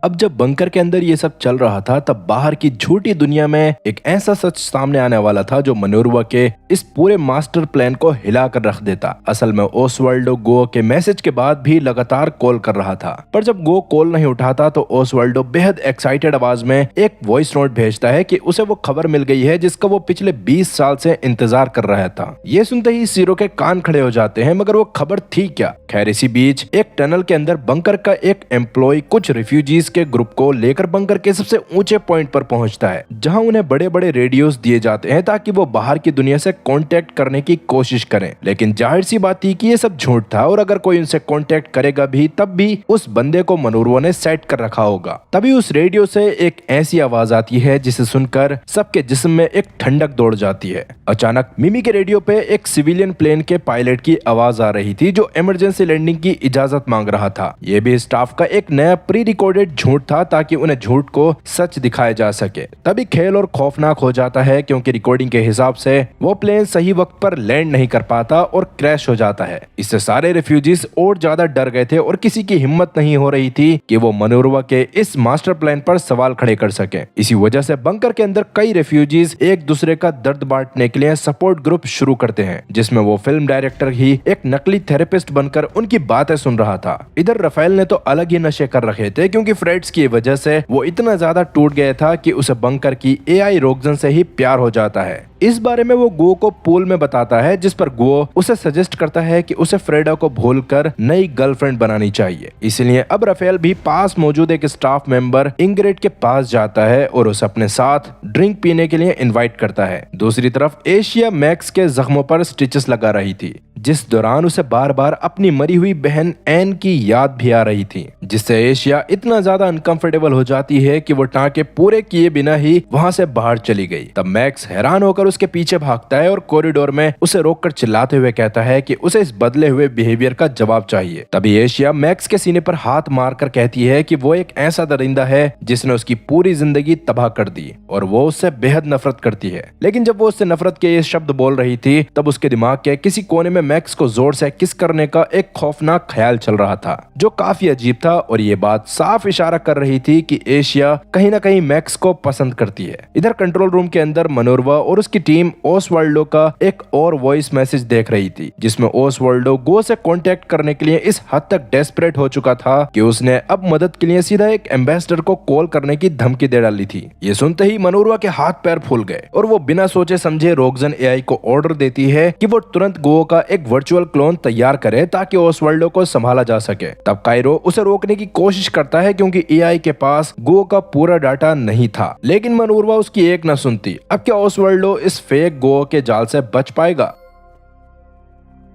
Speaker 1: अब जब बंकर के अंदर ये सब चल रहा था, तब बाहर की झूठी दुनिया में एक ऐसा सच सामने आने वाला था जो मनोरमा के इस पूरे मास्टर प्लान को हिला कर रख देता। असल में ओसवाल्डो गो के मैसेज के बाद भी लगातार कॉल कर रहा था, पर जब गो कॉल नहीं उठाता तो ओसवाल्डो बेहद एक्साइटेड आवाज में एक वॉइस नोट भेजता है कि उसे वो खबर मिल गई है जिसका वो पिछले 20 साल से इंतजार कर रहा था। ये सुनते ही सीरो के कान खड़े हो जाते हैं, मगर वो खबर थी क्या? खैर इसी बीच एक टनल के अंदर बंकर का एक एम्प्लॉय कुछ रिफ्यूजीज के ग्रुप को लेकर बंकर के सबसे ऊंचे पॉइंट पर पहुंचता है, जहां उन्हें बड़े बड़े रेडियोस दिए जाते हैं ताकि वो बाहर की दुनिया से कांटेक्ट करने की कोशिश करें। लेकिन जाहिर सी बात थी कि ये सब झूठ था और अगर कोई उनसे कांटेक्ट करेगा भी तब भी उस बंदे को मनोरमा ने सेट कर रखा होगा। तभी उस रेडियो से एक ऐसी आवाज आती है जिसे सुनकर सबके जिस्म में एक ठंडक दौड़ जाती है। अचानक मिमी के रेडियो पे एक सिविलियन प्लेन के पायलट की आवाज आ रही थी, जो इमरजेंसी लैंडिंग की इजाजत मांग रहा था। ये भी स्टाफ का एक नया प्री रिकॉर्डेड झूठ था ताकि उन्हें झूठ को सच दिखाया जा सके। तभी खेल और खौफनाक हो जाता है क्योंकि रिकॉर्डिंग के हिसाब से वो प्लेन सही वक्त पर लैंड नहीं कर पाता और क्रैश हो जाता है। इससे सारे रिफ्यूजीज और ज्यादा डर गए थे और किसी की हिम्मत नहीं हो रही थी कि वो मनोरमा के इस मास्टर प्लान पर सवाल खड़े कर सके। इसी वजह से बंकर के अंदर कई रिफ्यूजीज एक दूसरे का दर्द बांटने के लिए सपोर्ट ग्रुप शुरू करते हैं, जिसमें वो फिल्म डायरेक्टर ही एक नकली थेरेपिस्ट बनकर उनकी बातें सुन रहा था। इधर राफेल ने तो अलग ही नशे कर रखे थे क्योंकि फ्रेड्स की वजह से वो इतना ज्यादा टूट गया था कि उसे बंकर की एआई रोगजन से ही प्यार हो जाता है। इस बारे में वो गो को पूल में बताता है, जिस पर गो उसे सजेस्ट करता है कि उसे फ्रेडा को भूलकर नई गर्लफ्रेंड बनानी चाहिए। इसलिए अब राफेल भी पास मौजूद एक स्टाफ मेंबर इंग्रिड के पास जाता है और उसे अपने साथ ड्रिंक पीने के लिए इनवाइट करता है। दूसरी तरफ एशिया मैक्स के जख्मों पर स्टिचेस लगा रही थी, जिस दौरान उसे बार बार अपनी मरी हुई बहन एन की याद भी आ रही थी, जिससे एशिया इतना ज्यादा अनकंफर्टेबल हो जाती है कि वो टांके पूरे किए बिना ही वहां से बाहर चली गई। तब मैक्स हैरान होकर उसके पीछे भागता है और कॉरिडोर में उसे रोककर चिल्लाते हुए कहता है कि उसे इस बदले हुए बिहेवियर का जवाब चाहिए। तभी एशिया मैक्स के सीने पर हाथ मारकर कहती है कि वो एक ऐसा दरिंदा है जिसने उसकी पूरी जिंदगी तबाह कर दी और वो उससे बेहद नफरत करती है। लेकिन जब वो उससे नफरत के ये शब्द बोल रही थी तब उसके दिमाग के किसी कोने में मैक्स को जोर से किस करने का एक खौफनाक ख्याल चल रहा था, जो काफी अजीब था और ये बात साफ इशारा कर रही थी कि एशिया कहीं ना कहीं मैक्स को पसंद करती है। इधर कंट्रोल रूम के अंदर मनोरमा और उसकी टीम ओसवाल्डो का एक और वॉइस मैसेज देख रही थी, जिसमें ओसवाल्डो गो से कांटेक्ट करने के लिए इस हद तक डेस्परेट हो चुका था कि उसने अब मदद के लिए सीधा एक एम्बेसडर को कॉल करने की धमकी दे डाली थी। ये सुनते ही मनोरमा के हाथ पैर फूल गए और वो बिना सोचे समझे रोगजन एआई को ऑर्डर देती है कि वो तुरंत गो का एक वर्चुअल क्लोन तैयार करे ताकि ओसवाल्डो को संभाला जा सके। तब कायरो उसे रोकने की कोशिश करता है क्योंकि एआई के पास गो का पूरा डाटा नहीं था, लेकिन मनोरमा उसकी एक न सुनती। अब क्या ओसवाल्डो इस फेक गो के जाल से बच पाएगा?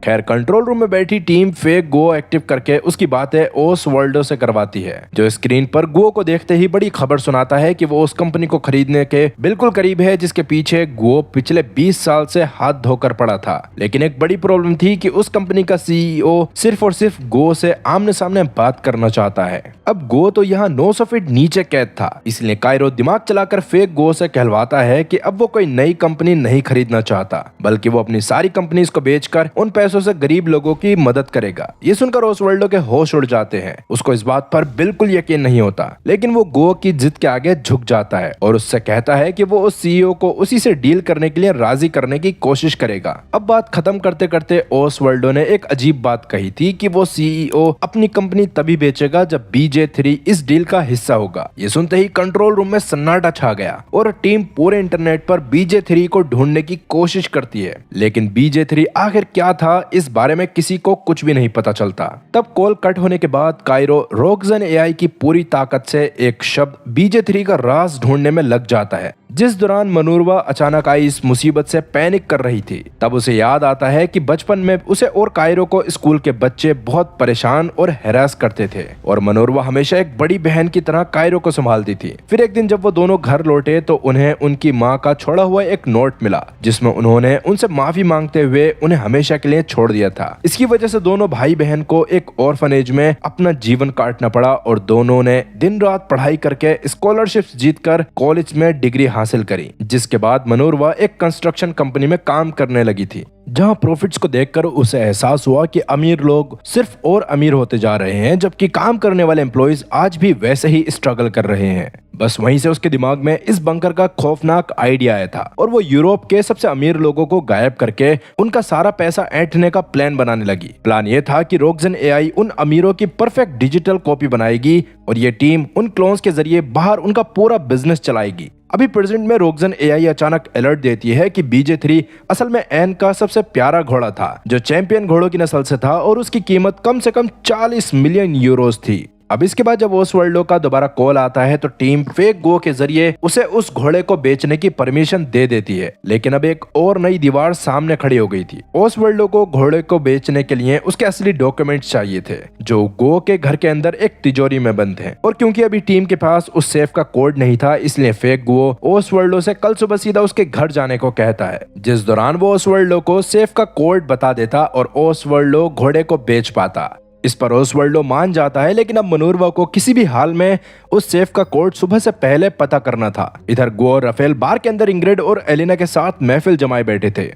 Speaker 1: खैर, कंट्रोल रूम में बैठी टीम फेक गो एक्टिव करके उसकी बातें ओसवाल्डो से करवाती है, जो स्क्रीन पर गो को देखते ही बड़ी खबर सुनाता है कि वो उस कंपनी को खरीदने के बिल्कुल करीब है जिसके पीछे गो पिछले 20 साल से हाथ धोकर पड़ा था। लेकिन एक बड़ी प्रॉब्लम थी कि उस कंपनी का सीईओ सिर्फ और सिर्फ गो से आमने सामने बात करना चाहता है। अब गो तो यहाँ 900 फीट नीचे कैद था, इसलिए कायरो दिमाग चलाकर फेक गो से कहलवाता है कि अब वो कोई नई कंपनी नहीं खरीदना चाहता, बल्कि वो अपनी सारी कंपनीज को बेचकर उन पैसों से गरीब लोगों की मदद करेगा। ये सुनकर ओसवाल्डो के होश उड़ जाते हैं। उसको इस बात पर बिल्कुल यकीन नहीं होता, लेकिन वो गो की जिद के आगे झुक जाता है और उससे कहता है कि वो उस सीईओ को उसी से डील करने के लिए राजी करने की कोशिश करेगा। अब बात खत्म करते करते ओसवाल्डो ने एक अजीब बात कही थी कि वो सीईओ अपनी कंपनी तभी बेचेगा जब BJ3 इस डील का हिस्सा होगा। ये सुनते ही कंट्रोल रूम में सन्नाटा छा गया और टीम पूरे इंटरनेट पर BJ3 को ढूंढने की कोशिश करती है, लेकिन BJ3 आखिर क्या था इस बारे में किसी को कुछ भी नहीं पता चलता। तब कॉल कट होने के बाद कायरो रोगजन एआई की पूरी ताकत से एक शब्द BJ3 का राज ढूंढने में लग जाता है। जिस दौरान मनोरमा अचानक आई इस मुसीबत से पैनिक कर रही थी, तब उसे याद आता है कि बचपन में उसे और कायरो को स्कूल के बच्चे बहुत परेशान और हैरास करते थे और मनोरमा हमेशा एक बड़ी बहन की तरह कायरो को संभालती थी। फिर एक दिन जब वो दोनों घर लौटे तो उन्हें उनकी माँ का छोड़ा हुआ एक नोट मिला, जिसमें उन्होंने उनसे माफी मांगते हुए उन्हें हमेशा के लिए छोड़ दिया था। इसकी वजह से दोनों भाई बहन को एक ऑर्फनेज में अपना जीवन काटना पड़ा और दोनों ने दिन रात पढ़ाई करके स्कॉलरशिप्स जीतकर कॉलेज में डिग्री हासिल करी, जिसके बाद मनोरमा एक कंस्ट्रक्शन कंपनी में काम करने लगी थी, जहां प्रॉफिट्स को देखकर उसे एहसास हुआ कि अमीर लोग सिर्फ और अमीर होते जा रहे हैं, जबकि काम करने वाले एम्प्लॉइज आज भी वैसे ही स्ट्रगल कर रहे हैं। बस वहीं से उसके दिमाग में इस बंकर का खौफनाक आइडिया आया था और वो यूरोप के सबसे अमीर लोगों को गायब करके उनका सारा पैसा ऐंठने का प्लान बनाने लगी। प्लान ये था कि रोगजन एआई उन अमीरों की परफेक्ट डिजिटल कॉपी बनाएगी और ये टीम उन क्लोन्स के जरिए बाहर उनका पूरा बिजनेस चलाएगी। अभी प्रेजेंट में रोगजन एआई अचानक अलर्ट देती है कि BJ3 असल में एन का सबसे प्यारा घोड़ा था, जो चैंपियन घोड़ों की नस्ल से था और उसकी कीमत कम से कम 40 मिलियन यूरोस थी। अब इसके बाद जब ओसवाल्डो का दोबारा कॉल आता है तो टीम फेक गो के जरिए उसे उस घोड़े को बेचने की परमिशन दे देती है, लेकिन अब एक और नई दीवार सामने खड़ी हो गई थी। ओसवाल्डो को घोड़े को बेचने के लिए उसके असली डॉक्यूमेंट्स चाहिए थे, जो गो के घर के अंदर एक तिजोरी में बंद है, और क्योंकि अभी टीम के पास उस सेफ का कोड नहीं था, इसलिए फेक गो ओसवाल्डो से कल सुबह सीधा उसके घर जाने को कहता है, जिस दौरान वो ओसवाल्डो को सेफ का कोड बता देता और ओसवाल्डो घोड़े को बेच पाता। इस पर ओसवाल्डो मान जाता है, लेकिन अब मनूरवा को किसी भी हाल में उस सेफ का कोड सुबह से पहले पता करना था। इधर गो और राफेल बार के अंदर इंग्रिड और एलिना के साथ महफिल जमाए बैठे थे।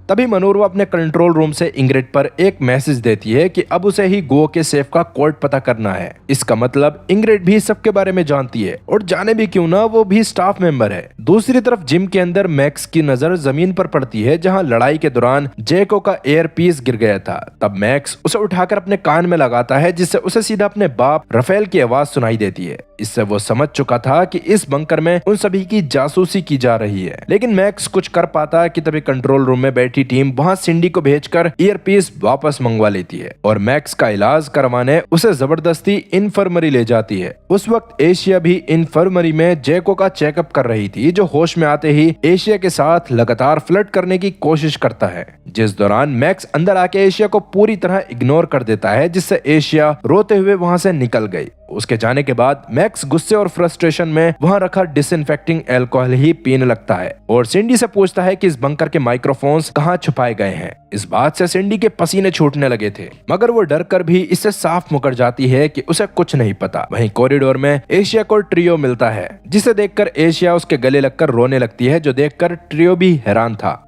Speaker 1: तभी मनूरवा अपने कंट्रोल रूम से इंग्रिड पर एक मैसेज देती है कि अब उसे ही गो के सेफ का कोड पता करना है। इसका मतलब इंग्रिड भी सबके बारे में जानती है, और जाने भी क्यों ना, वो भी स्टाफ मेंबर है। दूसरी तरफ जिम के अंदर मैक्स की नजर जमीन पर पड़ती है, जहां लड़ाई के दौरान जैको का एयर पीस गिर गया था। तब मैक्स उसे उठाकर अपने कान में लगाता है, जिससे उसे सीधा अपने बाप राफेल की आवाज सुनाई देती है। इससे वो समझ चुका था कि इस बंकर में उन सभी की जासूसी की जा रही है, लेकिन मैक्स कुछ कर पाता है कि तभी कंट्रोल रूम में बैठी टीम वहां सिंडी को भेजकर ईयरपीस वापस मंगवा लेती है और मैक्स का इलाज करवाने उसे जबरदस्ती इन्फर्मरी ले जाती है। उस वक्त एशिया भी इन्फर्मरी में जैको का चेकअप कर रही थी, जो होश में आते ही एशिया के साथ लगातार फ्लर्ट करने की कोशिश करता है, जिस दौरान मैक्स अंदर आके एशिया को पूरी तरह इग्नोर कर देता है, जिससे एशिया रोते हुए वहां से निकल गई। उसके जाने के बाद मैक्स गुस्से और फ्रस्ट्रेशन में वहां रखा डिसइंफेक्टिंग अल्कोहल ही पीने लगता है और सिंडी से पूछता है कि इस बंकर के माइक्रोफोन्स कहां छुपाए गए हैं। इस बात से सिंडी के पसीने छूटने लगे थे, मगर वो डर कर भी इससे साफ मुकर जाती है कि उसे कुछ नहीं पता। वहीं कॉरिडोर में एशिया को ट्रियो मिलता है, जिसे देखकर एशिया उसके गले लगकर रोने लगती है, जो देखकर ट्रियो भी हैरान था।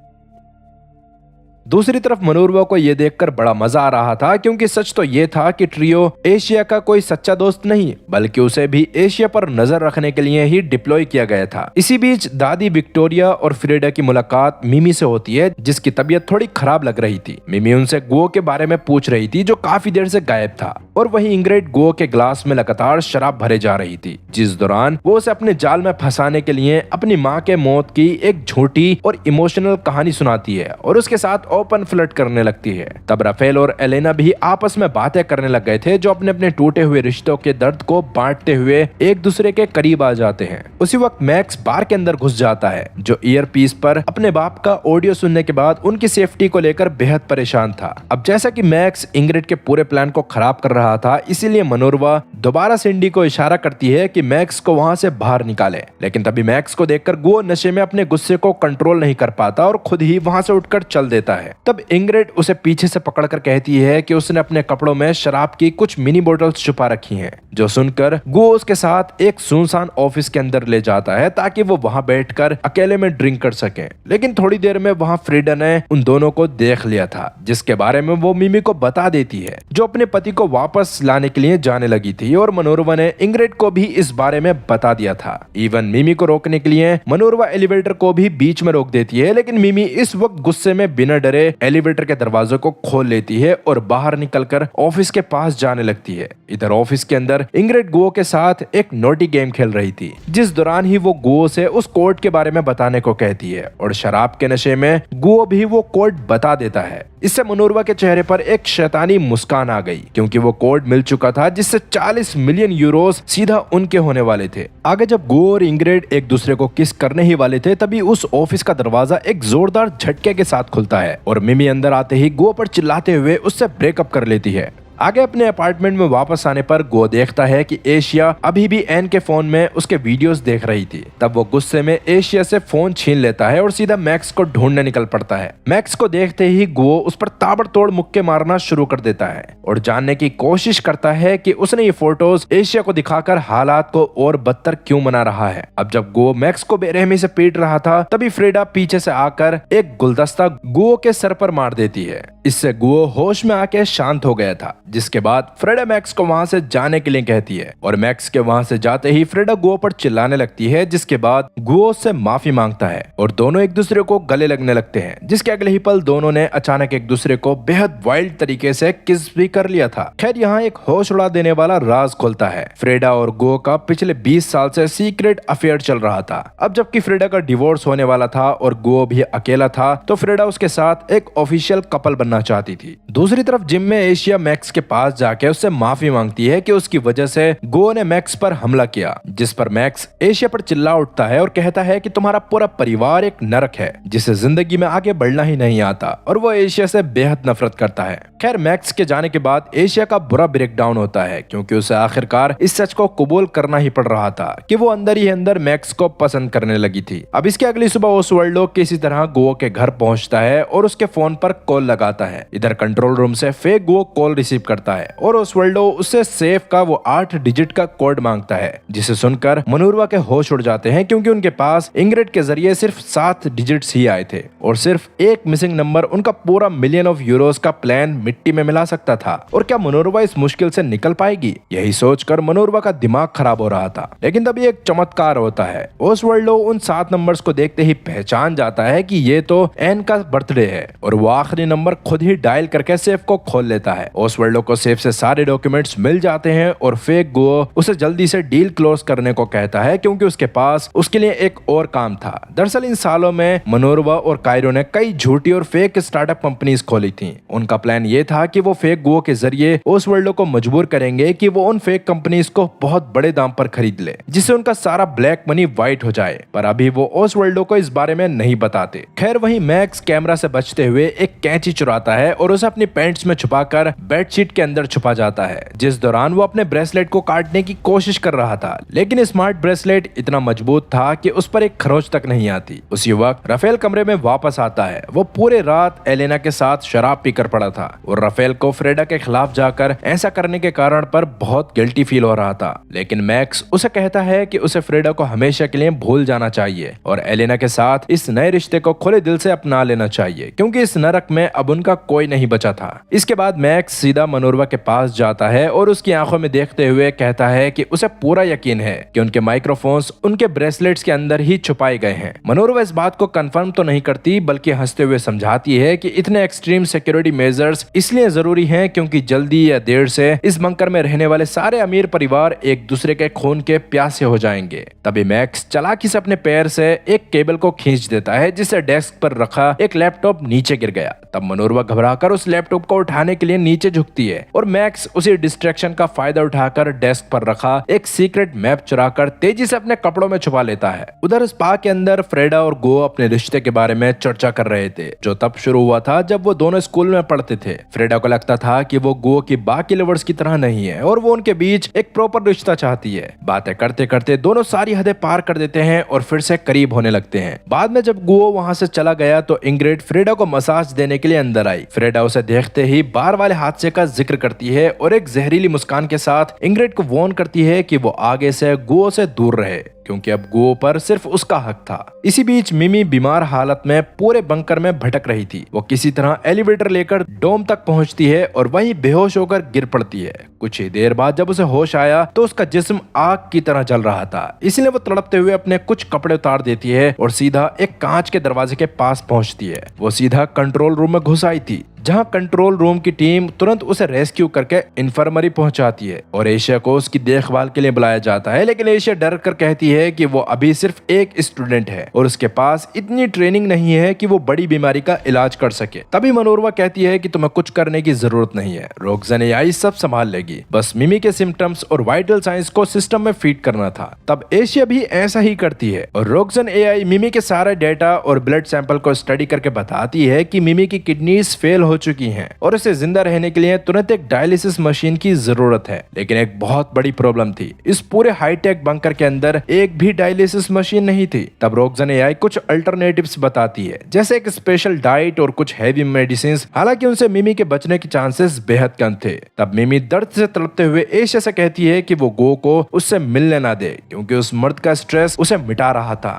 Speaker 1: दूसरी तरफ मनूरवा को यह देखकर बड़ा मजा आ रहा था, क्योंकि सच तो यह था कि ट्रियो एशिया का कोई सच्चा दोस्त नहीं, बल्कि उसे भी एशिया पर नजर रखने के लिए ही डिप्लॉय किया गया था। इसी बीच दादी विक्टोरिया और फ्रीडा की मुलाकात मिमी से होती है, जिसकी तबीयत थोड़ी खराब लग रही थी। मिमी उनसे गो के बारे में पूछ रही थी, जो काफी देर से गायब था, और वहीं इंग्रिड गो के ग्लास में लगातार शराब भरे जा रही थी, जिस दौरान वो उसे अपने जाल में फंसाने के लिए अपनी माँ के मौत की एक झूठी और इमोशनल कहानी सुनाती है और उसके साथ ओपन फ्लर्ट करने लगती है। तब राफेल और एलेना भी आपस में बातें करने लग गए थे, जो अपने अपने टूटे हुए रिश्तों के दर्द को बांटते हुए एक दूसरे के करीब आ जाते हैं। उसी वक्त मैक्स बार के अंदर घुस जाता है, जो ईयर पीस पर अपने बाप का ऑडियो सुनने के बाद उनकी सेफ्टी को लेकर बेहद परेशान था। अब जैसा कि मैक्स इंग्रिड के पूरे प्लान को खराब कर रहा था, इसीलिए मनोरवा दोबारा सिंडी को इशारा करती है कि मैक्स को वहां से बाहर निकाले, लेकिन तभी मैक्स को देखकर गो नशे में अपने गुस्से को कंट्रोल नहीं कर पाता और खुद ही वहां से उठकर चल देता है। तब इंग्रिड उसे पीछे से पकड़कर कहती है कि उसने अपने कपड़ों में शराब की कुछ मिनी बोतल्स छुपा रखी हैं, जो सुनकर गो उसके साथ एक सुनसान ऑफिस के अंदर ले जाता है, ताकि वो वहां बैठकर अकेले में ड्रिंक कर सके। लेकिन थोड़ी देर में वहां फ्रीडा ने उन दोनों को देख लिया था, जिसके बारे में वो मिमी को बता देती है, जो अपने पति को वापस लाने के लिए जाने लगी थी, और मनोरवा ने इंग्रिड को भी इस बारे में बता दिया था। इवन मिमी को रोकने के लिए मनोरवा एलिवेटर को भी बीच में रोक देती है, लेकिन मिमी इस वक्त गुस्से में बिना डरे एलिवेटर के दरवाजे को खोल लेती है और बाहर निकलकर ऑफिस के पास जाने लगती है। इधर ऑफिस के अंदर इंग्रिड गो के साथ एक नोटी गेम खेल रही थी, जिस दौरान ही वो गो से उस कोड के बारे में बताने को कहती है, और शराब के नशे में गो भी वो कोड बता देता है। इससे मनोरवा के चेहरे पर एक शैतानी मुस्कान आ गई, क्योंकि वो कोड मिल चुका था, जिससे 40 मिलियन यूरोस सीधा उनके होने वाले थे। आगे जब गो और इंग्रिड एक दूसरे को किस करने ही वाले थे, तभी उस ऑफिस का दरवाजा एक जोरदार झटके के साथ खुलता है और मिमी अंदर आते ही गो पर चिल्लाते हुए उससे ब्रेकअप कर लेती है। आगे अपने अपार्टमेंट में वापस आने पर गो देखता है कि एशिया अभी भी एन के फोन में उसके वीडियोस देख रही थी। तब वो गुस्से में एशिया से फोन छीन लेता है और सीधा मैक्स को ढूंढने निकल पड़ता है। मैक्स को देखते ही गो उस पर ताबड़तोड़ मुक्के मारना शुरू कर देता है और जानने की कोशिश करता है कि उसने ये फोटोज एशिया को दिखाकर हालात को और बदतर क्यों बना रहा है। अब जब गो मैक्स को बेरहमी से पीट रहा था, तभी फ्रीडा पीछे से आकर एक गुलदस्ता गो के सर पर मार देती है। इससे गो होश में आके शांत हो गया था, जिसके बाद फ्रेडा मैक्स को वहां से जाने के लिए कहती है और मैक्स के वहां से जाते ही फ्रेडा गो पर चिल्लाने लगती है, जिसके बाद गो से माफी मांगता है और दोनों एक दूसरे को गले लगने लगते हैं। जिसके अगले ही पल दोनों ने अचानक एक दूसरे को बेहद वाइल्ड तरीके से किस भी कर लिया था। खैर यहाँ एक होश उड़ा देने वाला राज खुलता है। फ्रेडा और गो का पिछले 20 साल से सीक्रेट अफेयर चल रहा था। अब जबकि फ्रेडा का डिवोर्स होने वाला था और गो भी अकेला था, तो फ्रेडा उसके साथ एक ऑफिशियल कपल बनना चाहती थी। दूसरी तरफ जिम में एशिया मैक्स के पास जाके उससे माफी मांगती है कि उसकी वजह से गो ने मैक्स पर हमला किया, जिस पर मैक्स एशिया पर चिल्ला उठता है और कहता है कि तुम्हारा पूरा परिवार एक नरक है, जिसे जिंदगी में आगे बढ़ना ही नहीं आता, और वो एशिया से बेहद नफरत करता है। खैर मैक्स के जाने के बाद एशिया का बुरा ब्रेकडाउन होता है, क्योंकि उसे आखिरकार इस सच को कबूल करना ही पड़ रहा था कि वो अंदर ही अंदर मैक्स को पसंद करने लगी थी। अब इसके अगली सुबह ओसवाल्डो किसी तरह गो के घर पहुंचता है और उसके फोन पर कॉल लगाता है। इधर कंट्रोल रूम से फेक गो कॉल रिसीव करता है और ओसवाल्डो उससे सेफ का वो 8 डिजिट का कोड मांगता है, जिसे सुनकर मनोरमा के होश उड़ जाते हैं क्योंकि उनके पास इंग्रिड के जरिए सिर्फ 7 डिजिट्स ही आए थे और सिर्फ एक मिसिंग नंबर उनका पूरा मिलियन ऑफ यूरोस का प्लान मिट्टी में मिला सकता था। और क्या मनोरमा इस मुश्किल से निकल पाएगी, यही सोचकर मनोरमा का दिमाग खराब हो रहा था। लेकिन तभी एक चमत्कार होता है। ओसवाल्डो उन 7 नंबर्स को देखते ही पहचान जाता है कि ये तो एन का बर्थडे है और वो आखिरी नंबर खुद ही डायल करके सेफ को खोल लेता है। ओसवाल्डो को सेफ से सारे डॉक्यूमेंट्स मिल जाते हैं और फेक गुओ उसे जल्दी से डील क्लोज करने को कहता है क्योंकि उसके पास उसके लिए एक और काम था। दरअसल इन सालों में मनोरमा और कायरो ने कई झूठी और फेक स्टार्टअप कंपनीज खोली थी। उनका प्लान ये था कि वो फेक गुओ के जरिए ओसवाल्डो को मजबूर करेंगे कि वो उन फेक कंपनीज को बहुत बड़े दाम पर खरीद ले, जिससे उनका सारा ब्लैक मनी वाइट हो जाए। पर अभी वो ओसवाल्डो को इस बारे में नहीं बताते। खैर वहीं मैक्स कैमरा से बचते हुए एक कैंची चुराता है और उसे अपनी पैंट्स में छुपाकर बेडशीट के अंदर छुपा जाता है, जिस दौरान वो अपने ब्रेसलेट को काटने की कोशिश कर रहा था। लेकिन स्मार्ट ब्रेसलेट इतना मजबूत था कि उस पर एक खरोंच तक नहीं आती। उसी वक्त राफेल कमरे में वापस आता है। वो पूरे रात एलेना के साथ शराब पीकर पड़ा था और राफेल को फ्रेडा के खिलाफ जाकर ऐसा करने के कारण पर बहुत गिल्टी फील हो रहा था। लेकिन मैक्स उसे कहता है कि उसे फ्रेडा को हमेशा के लिए भूल जाना चाहिए और एलेना के साथ इस नए रिश्ते को खुले दिल से अपना लेना चाहिए क्योंकि इस नरक में अब उनका कोई नहीं बचा था। इसके बाद मैक्स सीधा मनोरमा के पास जाता है और उसकी आंखों में देखते हुए कहता है कि उसे पूरा यकीन है कि उनके माइक्रोफोन्स उनके ब्रेसलेट्स के अंदर ही छुपाए गए हैं। मनोरमा इस बात को कंफर्म तो नहीं करती बल्कि हंसते हुए समझाती है कि इतने एक्सट्रीम सिक्योरिटी मेजर्स इसलिए जरूरी हैं क्योंकि जल्दी या देर से इस बंकर में रहने वाले सारे अमीर परिवार एक दूसरे के खून के प्यासे हो जाएंगे। तभी मैक्स चालाकी से अपने पैर से एक केबल को खींच देता है जिससे डेस्क पर रखा एक लैपटॉप नीचे गिर गया। तब मनोरमा घबराकर उस लैपटॉप को उठाने के लिए नीचे झुकती है और मैक्स उसी डिस्ट्रैक्शन का फायदा उठाकर डेस्क पर रखा एक सीक्रेट मैप चुराकर तेजी से अपने कपड़ों में छुपा लेता है। उधर स्पा के अंदर फ्रेडा और गो अपने रिश्ते के बारे में चर्चा कर रहे थे, जो तब शुरू हुआ था जब वो दोनों स्कूल में पढ़ते थे। फ्रेडा को लगता था कि वो गो की बाकी लवर्स की तरह नहीं है और वो उनके बीच एक प्रॉपर रिश्ता चाहती है। बातें करते करते दोनों सारी हदें पार कर देते हैं और फिर से करीब होने लगते हैं। बाद में जब गो वहां से चला गया तो इंग्रिड फ्रेडा को मसाज देने के लिए अंदर आई। फ्रेडा उसे देखते ही बार वाले हादसे का जिक्र करती है और एक जहरीली मुस्कान के साथ इंग्रिड को वार्न करती है कि वो आगे से गो से दूर रहे क्योंकि अब गो पर सिर्फ उसका हक था। इसी बीच मिमी बीमार हालत में पूरे बंकर में भटक रही थी। वो किसी तरह एलिवेटर लेकर डोम तक पहुंचती है और वहीं बेहोश होकर गिर पड़ती है। कुछ ही देर बाद जब उसे होश आया तो उसका जिस्म आग की तरह जल रहा था, इसलिए वो तड़पते हुए अपने कुछ कपड़े उतार देती है और सीधा एक कांच के दरवाजे के पास पहुंचती है। वो सीधा कंट्रोल रूम में घुस आई थी, जहां कंट्रोल रूम की टीम तुरंत उसे रेस्क्यू करके इन्फर्मरी पहुंचाती है और एशिया को उसकी देखभाल के लिए बुलाया जाता है। लेकिन एशिया डर कर कहती है कि वो अभी सिर्फ एक स्टूडेंट है और उसके पास इतनी ट्रेनिंग नहीं है कि वो बड़ी बीमारी का इलाज कर सके। तभी मनोरमा कहती है कि तुम्हें कुछ करने की जरूरत नहीं है, रोक्सन एआई सब संभाल लेगी, बस मिमी के सिम्टम्स और वाइटल साइंस को सिस्टम में फीड करना था। तब एशिया भी ऐसा ही करती है और रोक्सन एआई मिमी के सारे डेटा और ब्लड सैंपल को स्टडी करके बताती है कि मिमी की किडनीज फेल हो चुकी हैं और उसे जिंदा रहने के लिए तुरंत एक डायलिसिस मशीन की जरूरत है। लेकिन एक बहुत बड़ी प्रॉब्लम थी, इस पूरे हाईटेक बंकर के अंदर एक भी डायलिसिस मशीन नहीं थी। तब रोक्सन एआई कुछ अल्टरनेटिव्स बताती है, जैसे एक स्पेशल डाइट और कुछ हैवी मेडिसिन। हालांकि उनसे मिमी के बचने के चांसेस बेहद कम थे। तब मिमी दर्द से तड़पते हुए एशिया से कहती है कि वो गो को उससे मिलने ना दे क्योंकि उस मर्द का स्ट्रेस उसे मिटा रहा था।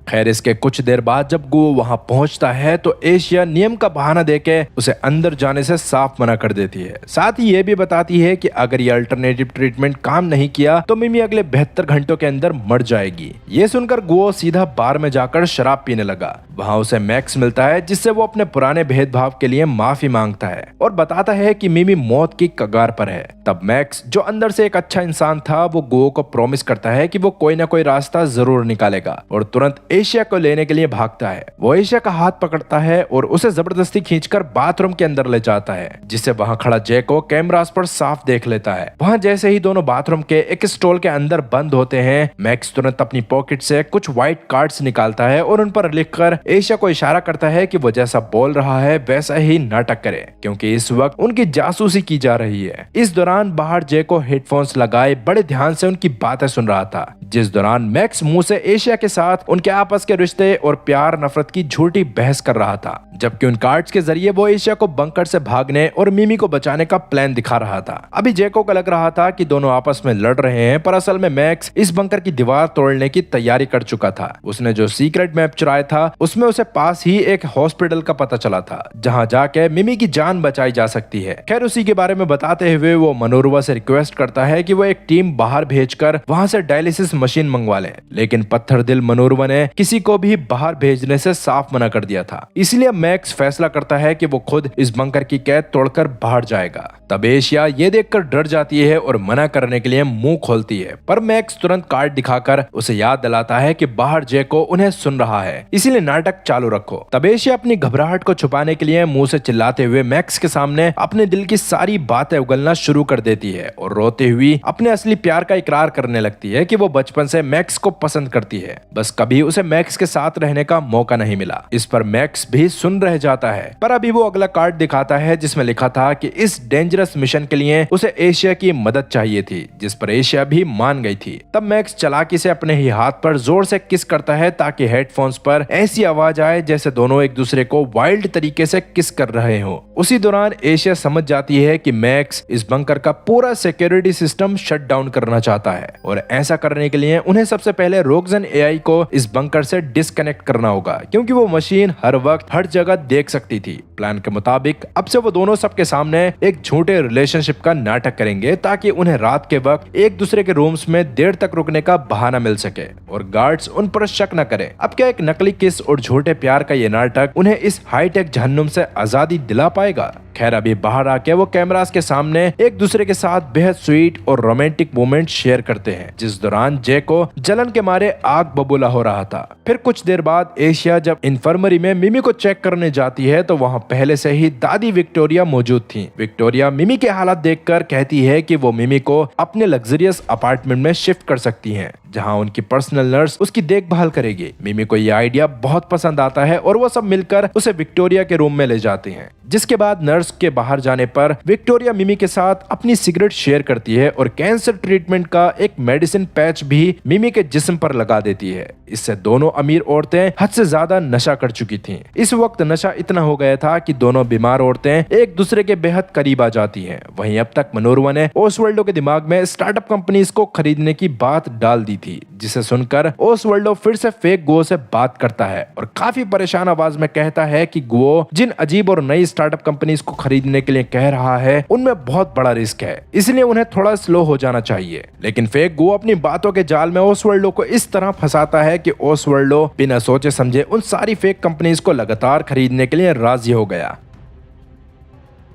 Speaker 1: खैर इसके कुछ देर बाद जब गो वहां पहुंचता है तो एशिया नियम का बहाना देके उसे अंदर जाने से साफ मना कर देती है। साथ ही ये भी बताती है कि अगर ये अल्टरनेटिव ट्रीटमेंट काम नहीं किया तो मिमी अगले 72 घंटों के अंदर मर जाएगी। ये सुनकर गो सीधा बार में जाकर शराब पीने लगा। वहां उसे मैक्स मिलता है जिससे वो अपने पुराने भेदभाव के लिए माफी मांगता है और बताता है कि मिमी मौत की कगार पर है। तब मैक्स जो अंदर से एक अच्छा इंसान था वो गो को प्रॉमिस करता है कि वो कोई ना कोई रास्ता जरूर निकालेगा और तुरंत एशिया को लेने के लिए भागता है। वो एशिया का हाथ पकड़ता है और उसे जबरदस्ती खींचकर बाथरूम के अंदर ले जाता है, जिससे वहां खड़ा जैको कैमरास पर साफ देख लेता है। वहां जैसे ही दोनों बाथरूम के एक स्टॉल के अंदर बंद होते हैं, मैक्स तुरंत अपनी पॉकेट से कुछ व्हाइट कार्ड्स निकालता है और उन पर लिखकर एशिया को इशारा करता है कि वो जैसा बोल रहा है वैसा ही नाटक करे क्योंकि इस वक्त उनकी जासूसी की जा रही है। इस दौरान बाहर जैको हेडफोन्स लगाए बड़े ध्यान से उनकी बातें सुन रहा था, जिस दौरान मैक्स मुंह से एशिया के साथ उनके आपस के रिश्ते और प्यार नफरत की झूठी बहस कर रहा था, जबकि उन कार्ड्स के जरिए वो एशिया को बंकर से भागने और मिमी को बचाने का प्लान दिखा रहा था। अभी जेको को लग रहा था कि दोनों आपस में लड़ रहे हैं, पर असल में मैक्स इस बंकर की दीवार तोड़ने की तैयारी कर चुका था। उसने जो सीक्रेट मैप चुराया था उसमें उसे पास ही एक हॉस्पिटल का पता चला था, जहां जाके मिमी की जान बचाई जा सकती है। खैर, उसी के बारे में बताते हुए वो मनोरमा से रिक्वेस्ट करता है कि वो एक टीम बाहर भेजकर वहां से डायलिसिस मशीन मंगवा ले, लेकिन पत्थर दिल मनोरमा ने किसी को भी बाहर भेजने से साफ मना कर दिया था। इसलिए मैक्स फैसला करता है कि वो खुद इस बंकर की कैद तोड़कर बाहर जाएगा। तब एशिया ये देखकर डर जाती है और मना करने के लिए मुंह खोलती है, पर मैक्स तुरंत कार्ड दिखाकर उसे याद दिलाता है कि बाहर जेको उन्हें सुन रहा है, इसीलिए नाटक चालू रखो। तब एशिया अपनी घबराहट को छुपाने के लिए मुंह से चिल्लाते हुए मैक्स के सामने अपने दिल की सारी बातें उगलना शुरू कर देती है और रोते हुए अपने असली प्यार का इकरार करने लगती है कि वो बचपन से मैक्स को पसंद करती है, बस कभी उसे मैक्स के साथ रहने का मौका नहीं मिला। इस पर मैक्स भी सुन रह जाता है, पर अभी वो अगला कार्ड दिखाता है जिसमें लिखा था कि इस डेंजरस मिशन के लिए उसे एशिया की मदद चाहिए थी, जिस पर एशिया भी मान गई थी। तब मैक्स चालाकी से अपने ही हाथ पर जोर से किस करता है ताकि हेडफोन्स पर ऐसी आवाज आए जैसे दोनों एक दूसरे को वाइल्ड तरीके से किस कर रहे हो। उसी दौरान एशिया समझ जाती है कि मैक्स इस बंकर का पूरा सिक्योरिटी सिस्टम शट डाउन करना चाहता है और ऐसा करने के लिए उन्हें सबसे पहले रोगजन एआई को इस बंकर से डिस्कनेक्ट करना होगा, क्योंकि वो मशीन हर वक्त हर जगह देख सकती थी। प्लान के मुताबिक अब से वो दोनों सबके सामने एक झूठे रिलेशनशिप का नाटक करेंगे ताकि उन्हें रात के वक्त एक दूसरे के रूम्स में देर तक रुकने का बहाना मिल सके और गार्ड्स उन पर शक न करें। अब क्या एक नकली किस और झूठे प्यार का ये नाटक उन्हें इस हाईटेक जहन्नुम से आजादी दिला पाएगा? खैर, अभी बाहर आके वो कैमरास के सामने एक दूसरे के साथ बेहद स्वीट और रोमांटिक मोमेंट शेयर करते हैं, जिस दौरान जेको जलन के मारे आग बबूला हो रहा था। फिर कुछ देर बाद एशिया जब इन्फर्मरी में मिमी को चेक करने जाती है तो वहाँ पहले से ही दादी विक्टोरिया मौजूद थी। विक्टोरिया मिमी के हालात देखकर कहती है कि वो मिमी को अपने लग्जरियस अपार्टमेंट में शिफ्ट कर सकती हैं, जहां उनकी पर्सनल नर्स उसकी देखभाल करेगी। मिमी को यह आइडिया बहुत पसंद आता है और वो सब मिलकर उसे विक्टोरिया के रूम में ले जाते हैं, जिसके बाद नर्स के बाहर जाने पर विक्टोरिया मिमी के साथ अपनी सिगरेट शेयर करती है और कैंसर ट्रीटमेंट का एक मेडिसिन पैच भी मिमी के जिस्म पर लगा देती है। इससे दोनों अमीर औरतें हद से ज्यादा नशा कर चुकी थीं। इस वक्त नशा इतना हो गया था कि दोनों बीमार औरतें एक दूसरे के बेहद करीब आ जाती हैं। वहीं अब तक मनोरमा ने ओसवाल्डो के दिमाग में स्टार्टअप कंपनीज को खरीदने की बात डाल दी थी, जिसे सुनकर ओसवाल्डो फिर से फेक गुओ से बात करता है और काफी परेशान आवाज में कहता है कि गुओ जिन अजीब और नई स्टार्टअप कंपनीज को खरीदने के लिए कह रहा है उनमें बहुत बड़ा रिस्क है, इसलिए उन्हें थोड़ा स्लो हो जाना चाहिए। लेकिन फेक गुओ अपनी बातों के जाल में ओसवाल्डो को इस तरह फंसाता है कि ओसवाल्डो बिना सोचे समझे उन सारी फेक कंपनीज को लगातार खरीदने के लिए राजी हो गया।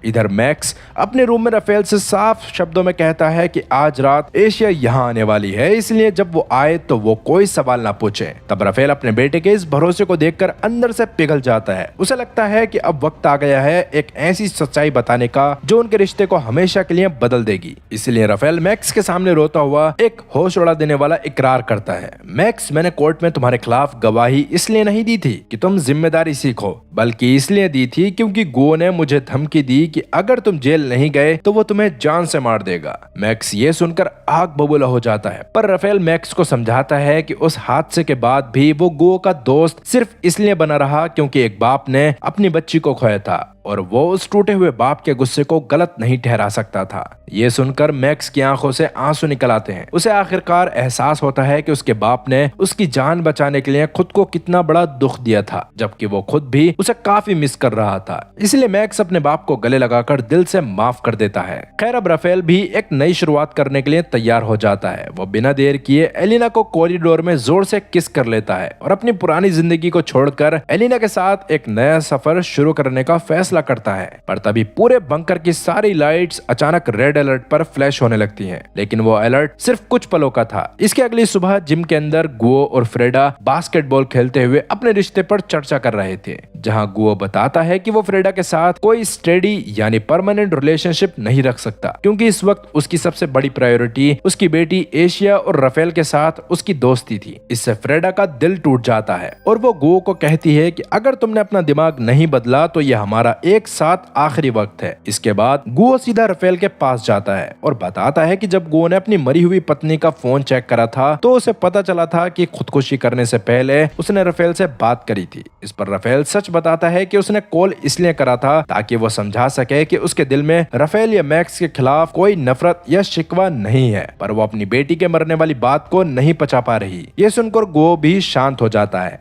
Speaker 1: इधर मैक्स अपने रूम में राफेल से साफ शब्दों में कहता है कि आज रात एशिया यहाँ आने वाली है, इसलिए जब वो आए तो वो कोई सवाल ना पूछे। तब राफेल अपने बेटे के इस भरोसे को देखकर अंदर से पिघल जाता है। उसे लगता है कि अब वक्त आ गया है एक ऐसी सच्चाई बताने का जो उनके रिश्ते को हमेशा के लिए बदल देगी। इसलिए राफेल मैक्स के सामने रोता हुआ एक होश उड़ा देने वाला इकरार करता है। मैक्स, मैंने कोर्ट में तुम्हारे खिलाफ गवाही इसलिए नहीं दी थी कि तुम जिम्मेदारी सीखो, बल्कि इसलिए दी थी क्योंकि गुओ ने मुझे धमकी दी कि अगर तुम जेल नहीं गए तो वो तुम्हें जान से मार देगा। मैक्स ये सुनकर आग बबूला हो जाता है, पर राफेल मैक्स को समझाता है कि उस हादसे के बाद भी वो गुओ का दोस्त सिर्फ इसलिए बना रहा क्योंकि एक बाप ने अपनी बच्ची को खोया था और वो उस टूटे हुए बाप के गुस्से को गलत नहीं ठहरा सकता था। ये सुनकर मैक्स की आंखों से आंसू निकल आते हैं। उसे आखिरकार एहसास होता है कि उसके बाप ने उसकी जान बचाने के लिए खुद को कितना बड़ा दुख दिया था, जबकि वो खुद भी उसे काफी मिस कर रहा था। इसलिए मैक्स अपने बाप को गले लगाकर दिल से माफ कर देता है। खैर, अब राफेल भी एक नई शुरुआत करने के लिए तैयार हो जाता है। वो बिना देर किए एलिना को कॉरिडोर में जोर से किस कर लेता है और अपनी पुरानी जिंदगी को छोड़कर एलिना के साथ एक नया सफर शुरू करने का फैसला करता है। पर तभी पूरे बंकर की सारी लाइट्स अचानक रेड अलर्ट पर फ्लैश होने लगती हैं, लेकिन वो अलर्ट सिर्फ कुछ पलों का था। इसके अगली सुबह जिम के अंदर गुओ और फ्रेडा बास्केटबॉल खेलते हुए अपने रिश्ते पर चर्चा कर रहे थे, जहां गुओ बताता है कि वो फ्रेडा के साथ कोई स्टेडी यानी परमानेंट रिलेशनशिप नहीं रख सकता, क्योंकि इस वक्त उसकी सबसे बड़ी प्रायोरिटी उसकी बेटी एशिया और राफेल के साथ उसकी दोस्ती थी। इससे फ्रेडा का दिल टूट जाता है और वो गुओ को कहती है कि अगर तुमने अपना दिमाग नहीं बदला तो यह हमारा एक साथ आखिरी वक्त है। इसके बाद गुओ सीधा राफेल के पास जाता है और बताता है कि जब गुओ ने अपनी मरी हुई पत्नी का फोन चेक करा था तो उसे पता चला था कि खुदकुशी करने से पहले उसने राफेल से बात करी थी। इस पर राफेल सच बताता है कि उसने कॉल इसलिए करा था ताकि वो समझा सके कि उसके दिल में राफेल या मैक्स के खिलाफ कोई नफरत या शिकवा नहीं है, पर वो अपनी बेटी के मरने वाली बात को नहीं पचा पा रही। ये सुनकर गुओ भी शांत हो जाता है।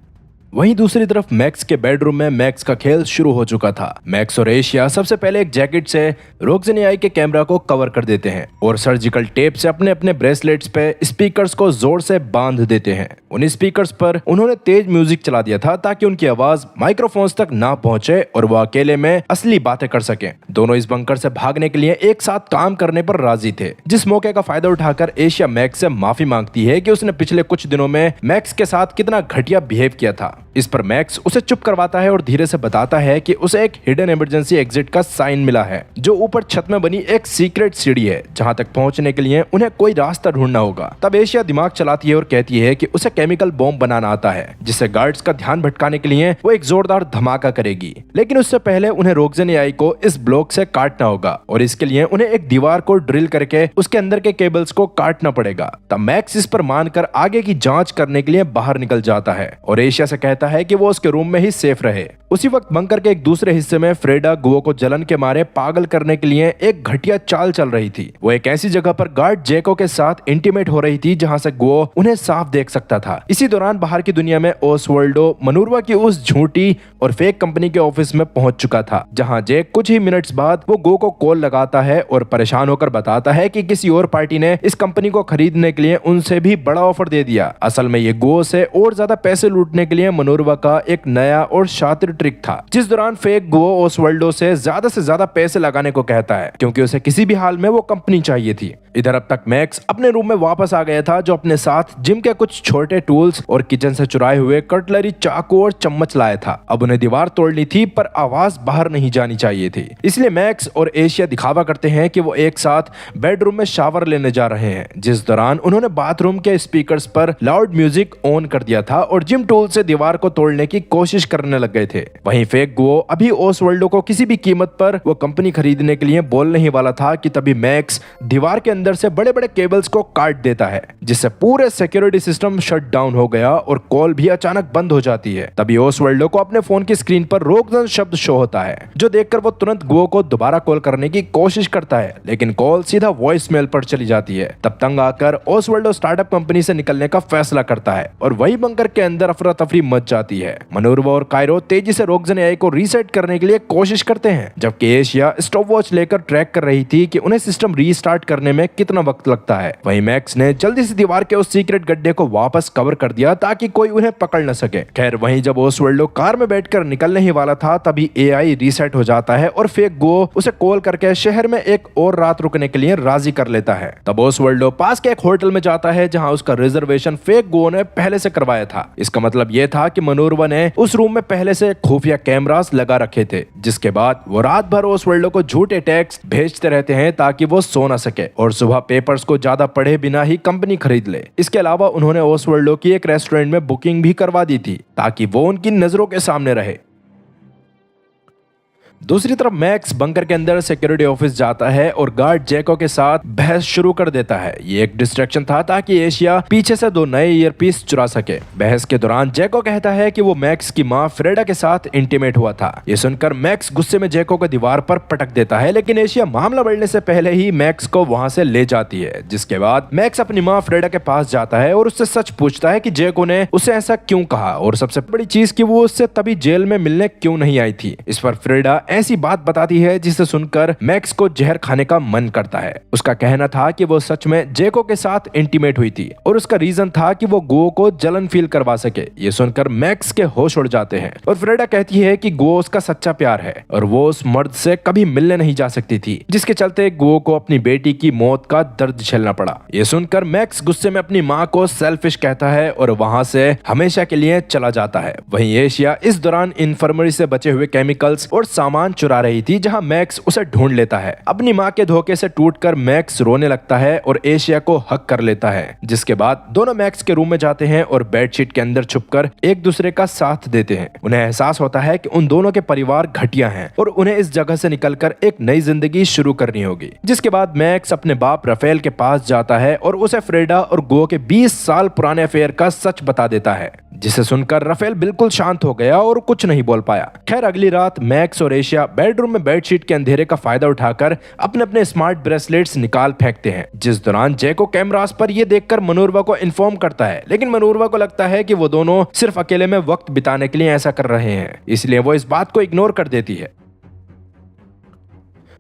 Speaker 1: वहीं दूसरी तरफ मैक्स के बेडरूम में मैक्स का खेल शुरू हो चुका था। मैक्स और एशिया सबसे पहले एक जैकेट से रोक्सेनियाई के कैमरा को कवर कर देते हैं और सर्जिकल टेप से अपने अपने ब्रेसलेट्स पे स्पीकर्स को जोर से बांध देते हैं। उन स्पीकर्स पर उन्होंने तेज म्यूजिक चला दिया था ताकि उनकी आवाज माइक्रोफोन्स तक ना पहुंचे और वो अकेले में असली बातें कर सकें। दोनों इस बंकर से भागने के लिए एक साथ काम करने पर राजी थे। जिस मौके का फायदा उठाकर एशिया मैक्स से माफी मांगती है कि उसने पिछले कुछ दिनों में मैक्स के साथ कितना घटिया बिहेव किया था। इस पर मैक्स उसे चुप करवाता है और धीरे से बताता है कि उसे एक हिडन इमरजेंसी एग्जिट का साइन मिला है जो ऊपर छत में बनी एक सीक्रेट सीढ़ी है जहां तक पहुंचने के लिए उन्हें कोई रास्ता ढूंढना होगा। तब एशिया दिमाग चलाती है और कहती है कि उसे केमिकल बॉम्ब बनाना आता है जिससे गार्ड्स का ध्यान भटकाने के लिए वो एक जोरदार धमाका करेगी। लेकिन उससे पहले उन्हें रोक्सेनियाई को इस ब्लॉक से काटना होगा और इसके लिए उन्हें एक दीवार को ड्रिल करके उसके अंदर के केबल्स को काटना पड़ेगा। तब मैक्स इस पर मानकर आगे की जांच करने के लिए बाहर निकल जाता है और एशिया से कहता है कि वो उसके रूम में ही सेफ रहे। उसी वक्त बंकर के एक दूसरे हिस्से में फ्रेडा गुओ को जलन के मारे पागल करने के लिए एक घटिया चाल चल रही थी। वो एक ऐसी जगह पर गार्ड जेको के साथ इंटीमेट हो रही थी जहां से गुओ उन्हें साफ देख सकता था। इसी दौरान बाहर की दुनिया में ओसवाल्डो मनूरवा की उस झूठी और फेक कंपनी के ऑफिस में पहुंच चुका था जहां जेक कुछ ही मिनट्स बाद वो गुओ को कॉल लगाता है और परेशान होकर बताता है कि किसी और पार्टी ने इस कंपनी को खरीदने के लिए उनसे भी बड़ा ऑफर दे दिया। असल में ये गुओ से और ज्यादा पैसे लूटने के लिए मनूरवा का एक नया और शातिर ट्रिक था, जिस दौरान फेक गुओ ओसवाल्डो से ज्यादा पैसे लगाने को कहता है क्योंकि उसे किसी भी हाल में वो कंपनी चाहिए थी। इधर अब तक मैक्स अपने रूम में वापस आ गया था जो अपने साथ जिम के कुछ छोटे टूल्स और किचन से चुराए हुए कटलरी, चाकू और चम्मच लाया था। अब उन्हें दीवार तोड़नी थी पर आवाज बाहर नहीं जानी चाहिए थी, इसलिए मैक्स और एशिया दिखावा करते हैं कि वो एक साथ बेडरूम में शावर लेने जा रहे हैं। जिस दौरान उन्होंने बाथरूम के स्पीकर्स पर लाउड म्यूजिक ऑन कर दिया था और जिम टूल से दीवार को तोड़ने की कोशिश करने लग गए थे। वहीं फेक गुओ अभी ओसवाल्डो को किसी भी कीमत पर वो कंपनी खरीदने के लिए बोलने ही वाला था कि तभी मैक्स दीवार के अंदर से बड़े बड़े केबल्स को काट देता है जिससे पूरे सिक्योरिटी सिस्टम शट डाउन हो गया और कॉल भी अचानक बंद हो जाती है। तभी ओसवाल्डो को अपने फोन की स्क्रीन पर रोकजन शब्द शो होता है जो देखकर वो तुरंत गुओ को दोबारा कॉल करने की कोशिश करता है लेकिन कॉल सीधा वॉइस मेल पर चली जाती है। तब तंग आकर ओसवाल्डो स्टार्टअप कंपनी से निकलने का फैसला करता है और वही बंकर के अंदर अफरा तफरी मच जाती है। मनूरवा और कायरो तेजी से रोक्सेनियाई को रीसेट करने के लिए कोशिश करते हैं जबकि एशिया स्टॉपवॉच लेकर ट्रैक कर रही थी कि उन्हें सिस्टम रीस्टार्ट करने में कितना वक्त लगता है। वहीं मैक्स ने जल्दी से दीवार के उस सीक्रेट गड्ढे को वापस कवर कर दिया ताकि कोई उन्हें पकड़ न सके। खैर वहीं जब ओसवाल्डो कार में बैठकर निकलने ही वाला था तभी एआई रीसेट हो जाता है और फेक गुओ उसे कॉल करके शहर में एक और रात रुकने के लिए राजी कर लेता है। तब ओसवाल्डो पास के एक होटल में जाता है जहां उसका रिजर्वेशन फेक गुओ ने पहले से करवाया था। इसका मतलब यह था कि मनूरवा ने उस रूम में पहले से खुफिया कैमरास लगा रखे थे, जिसके बाद वो रात भर ओसवाल्डो को झूठे टेक्स्ट भेजते रहते हैं ताकि वो सो ना सके और सुबह पेपर्स को ज्यादा पढ़े बिना ही कंपनी खरीद ले। इसके अलावा उन्होंने ओसवाल्डो की एक रेस्टोरेंट में बुकिंग भी करवा दी थी ताकि वो उनकी नजरों के सामने रहे। दूसरी तरफ मैक्स बंकर के अंदर सिक्योरिटी ऑफिस जाता है और गार्ड जेको के साथ बहस शुरू कर देता है। ये एक डिस्ट्रैक्शन था ताकि एशिया पीछे से 2 नए ईयरपीस चुरा सके। बहस के दौरान जेको कहता है कि वो मैक्स की मां फ्रेडा के साथ इंटीमेट हुआ था। ये सुनकर मैक्स गुस्से में जेको को दीवार पर पटक देता है लेकिन एशिया मामला बढ़ने से पहले ही मैक्स को वहां से ले जाती है। जिसके बाद मैक्स अपनी मां फ्रेडा के पास जाता है और उससे सच पूछता है कि जेको ने उसे ऐसा क्यों कहा और सबसे बड़ी चीज कि वो उससे तभी जेल में मिलने क्यों नहीं आई थी। इस पर फ्रेडा ऐसी बात बताती है जिसे सुनकर मैक्स को जहर खाने का मन करता है। उसका कहना था कि वो सच में जेको के साथ इंटीमेट हुई थी और उसका रीजन था कि वो गुओ को जलन फील करवा सके। ये सुनकर मैक्स के होश उड़ जाते हैं और फ्रेडा कहती है कि गुओ उसका सच्चा प्यार है और वो उस मर्द से कभी मिलने नहीं जा सकती थी, जिसके चलते गुओ को अपनी बेटी की मौत का दर्द झेलना पड़ा। ये सुनकर मैक्स गुस्से में अपनी माँ को सेल्फिश कहता है और वहां से हमेशा के लिए चला जाता है। वहीं एशिया इस दौरान इन्फर्मरी से बचे हुए केमिकल्स और सामान सामान चुरा रही थी, जहां मैक्स उसे ढूंढ लेता है। अपनी मां के धोखे से टूटकर मैक्स रोने लगता है और एशिया को हक कर लेता है, जिसके बाद दोनों मैक्स के रूम में जाते हैं और बेडशीट के अंदर छुपकर एक दूसरे का साथ देते हैं। उन्हें एहसास होता है कि उन दोनों के परिवार घटिया हैं और उन्हें इस जगह से निकलकर एक नई जिंदगी शुरू करनी होगी। जिसके बाद मैक्स अपने बाप राफेल के पास जाता है और उसे फ्रेडा और गो के 20 साल पुराने अफेयर का सच बता देता है, जिसे सुनकर राफेल बिल्कुल शांत हो गया और कुछ नहीं बोल पाया। खैर, अगली रात मैक्स और एशिया बेडरूम में बेडशीट के अंधेरे का फायदा उठाकर अपने अपने स्मार्ट ब्रेसलेट्स निकाल फेंकते हैं, जिस दौरान जैको कैमरास पर यह देखकर मनोरमा को इन्फॉर्म करता है, लेकिन मनोरमा को लगता है कि वो दोनों सिर्फ अकेले में वक्त बिताने के लिए ऐसा कर रहे हैं, इसलिए वो इस बात को इग्नोर कर देती है।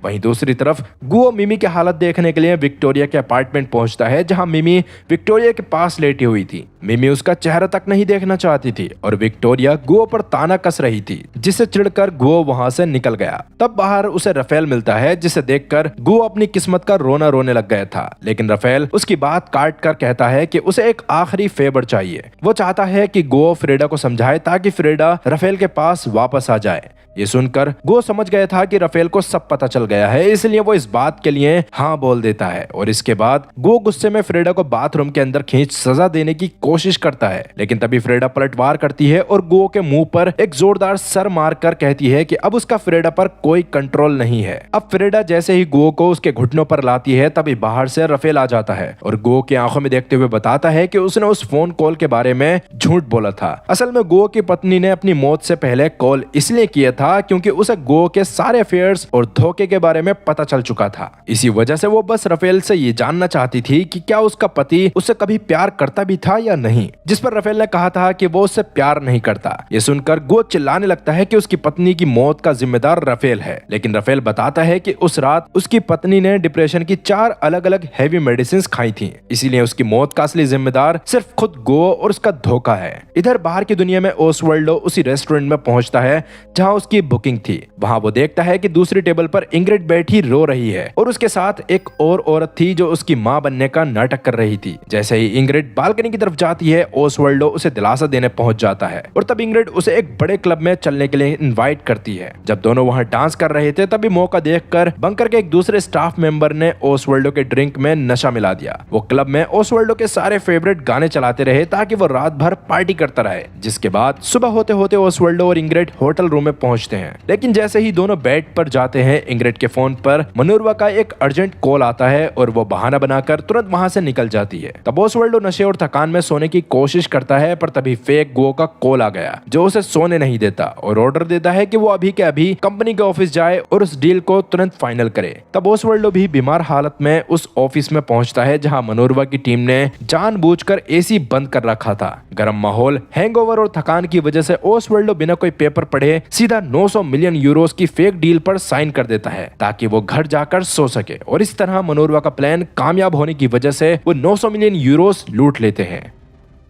Speaker 1: वहीं दूसरी तरफ गुओ मिमी की हालत देखने के लिए विक्टोरिया के अपार्टमेंट पहुंचता है, जहां मिमी विक्टोरिया के पास लेटी हुई थी। मिमी उसका चेहरा तक नहीं देखना चाहती थी और विक्टोरिया गुओ पर ताना कस रही थी, जिससे चिढ़कर गुओ वहां से निकल गया। तब बाहर उसे राफेल मिलता है, जिसे देखकर गुओ अपनी किस्मत का रोना रोने लग गया था, लेकिन राफेल उसकी बात काट कर कहता है कि उसे एक आखिरी फेवर चाहिए। वो चाहता है कि गुओ फ्रेडा को समझाए ताकि फ्रेडा राफेल के पास वापस आ जाए। ये सुनकर गो समझ गया था कि राफेल को सब पता चल गया है, इसलिए वो इस बात के लिए हाँ बोल देता है और इसके बाद गो गुस्से में फ्रेडा को बाथरूम के अंदर खींच सजा देने की कोशिश करता है, लेकिन तभी फ्रेडा पलटवार करती है और गो के मुंह पर एक जोरदार सर मारकर कहती है कि अब उसका फ्रेडा पर कोई कंट्रोल नहीं है। अब फ्रेडा जैसे ही गो को उसके घुटनों पर लाती है, तभी बाहर से राफेल आ जाता है और गो की आंखों में देखते हुए बताता है कि उसने उस फोन कॉल के बारे में झूठ बोला था। असल में गो की पत्नी ने अपनी मौत से पहले कॉल इसलिए किया था क्योंकि उसे गो के सारे अफेयर्स और धोखे के बारे में पता चल चुका था। इसी वजह से वो बस राफेल से ये जानना चाहती थी कि क्या उसका पति उससे कभी प्यार करता भी था या नहीं, जिस पर राफेल ने कहा था कि वो उससे प्यार नहीं करता। ये सुनकर गो चिल्लाने लगता है कि उसकी पत्नी की मौत का जिम्मेदार राफेल है, लेकिन राफेल बताता है कि उस रात उसकी पत्नी ने डिप्रेशन की 4 अलग अलग हैवी मेडिसिन खाई थी, इसीलिए उसकी मौत का असली जिम्मेदार सिर्फ खुद गो और उसका धोखा है। इधर बाहर की दुनिया में ओसवाल्डो उसी रेस्टोरेंट में पहुंचता है जहां उसकी बुकिंग थी। वहां वो देखता है कि दूसरी टेबल पर इंग्रिड बैठी रो रही है और उसके साथ एक और औरत थी जो उसकी मां बनने का नाटक कर रही थी। जैसे ही इंग्रिड बालकनी की तरफ जाती है, ओसवाल्डो उसे दिलासा देने पहुंच जाता है और तब इंग्रिड उसे एक बड़े क्लब में चलने के लिए इनवाइट करती है। जब दोनों वहां डांस कर रहे थे, तभी मौका देखकर बंकर के एक दूसरे स्टाफ मेंबर ने ओसवाल्डो के ड्रिंक में नशा मिला दिया। वो क्लब में ओसवाल्डो के सारे फेवरेट गाने चलाते रहे ताकि वो रात भर पार्टी करता रहे। जिसके बाद सुबह होते होते ओसवाल्डो और इंग्रिड होटल रूम में पहुंचते हैं, लेकिन जैसे ही दोनों बेड पर जाते हैं, इंग्रिड के फोन पर मनोरमा का एक अर्जेंट कॉल आता है और वो बहाना बनाकर तुरंत वहां से निकल जाती है। तब ओसवाल्डो नशे और थकान में सोने की कोशिश करता है, पर तभी फेक गो का कॉल आ गया जो उसे सोने नहीं देता और ऑर्डर देता है कि वो अभी के अभी कंपनी के ऑफिस जाए और उस डील को तुरंत फाइनल करे। तब ओसवाल्डो भी बीमार हालत में उस ऑफिस में पहुंचता है जहां मनोरमा की टीम ने जानबूझकर एसी बंद कर रखा था। गर्म माहौल, हैंगओवर और थकान की वजह से ओसवाल्डो बिना कोई पेपर पढ़े सीधा 900 मिलियन यूरोस की फेक डील पर साइन कर देता है ताकि वो घर जाकर सो सके और इस तरह मनोरमा का प्लान कामयाब होने की वजह से वो 900 मिलियन यूरोस लूट लेते हैं।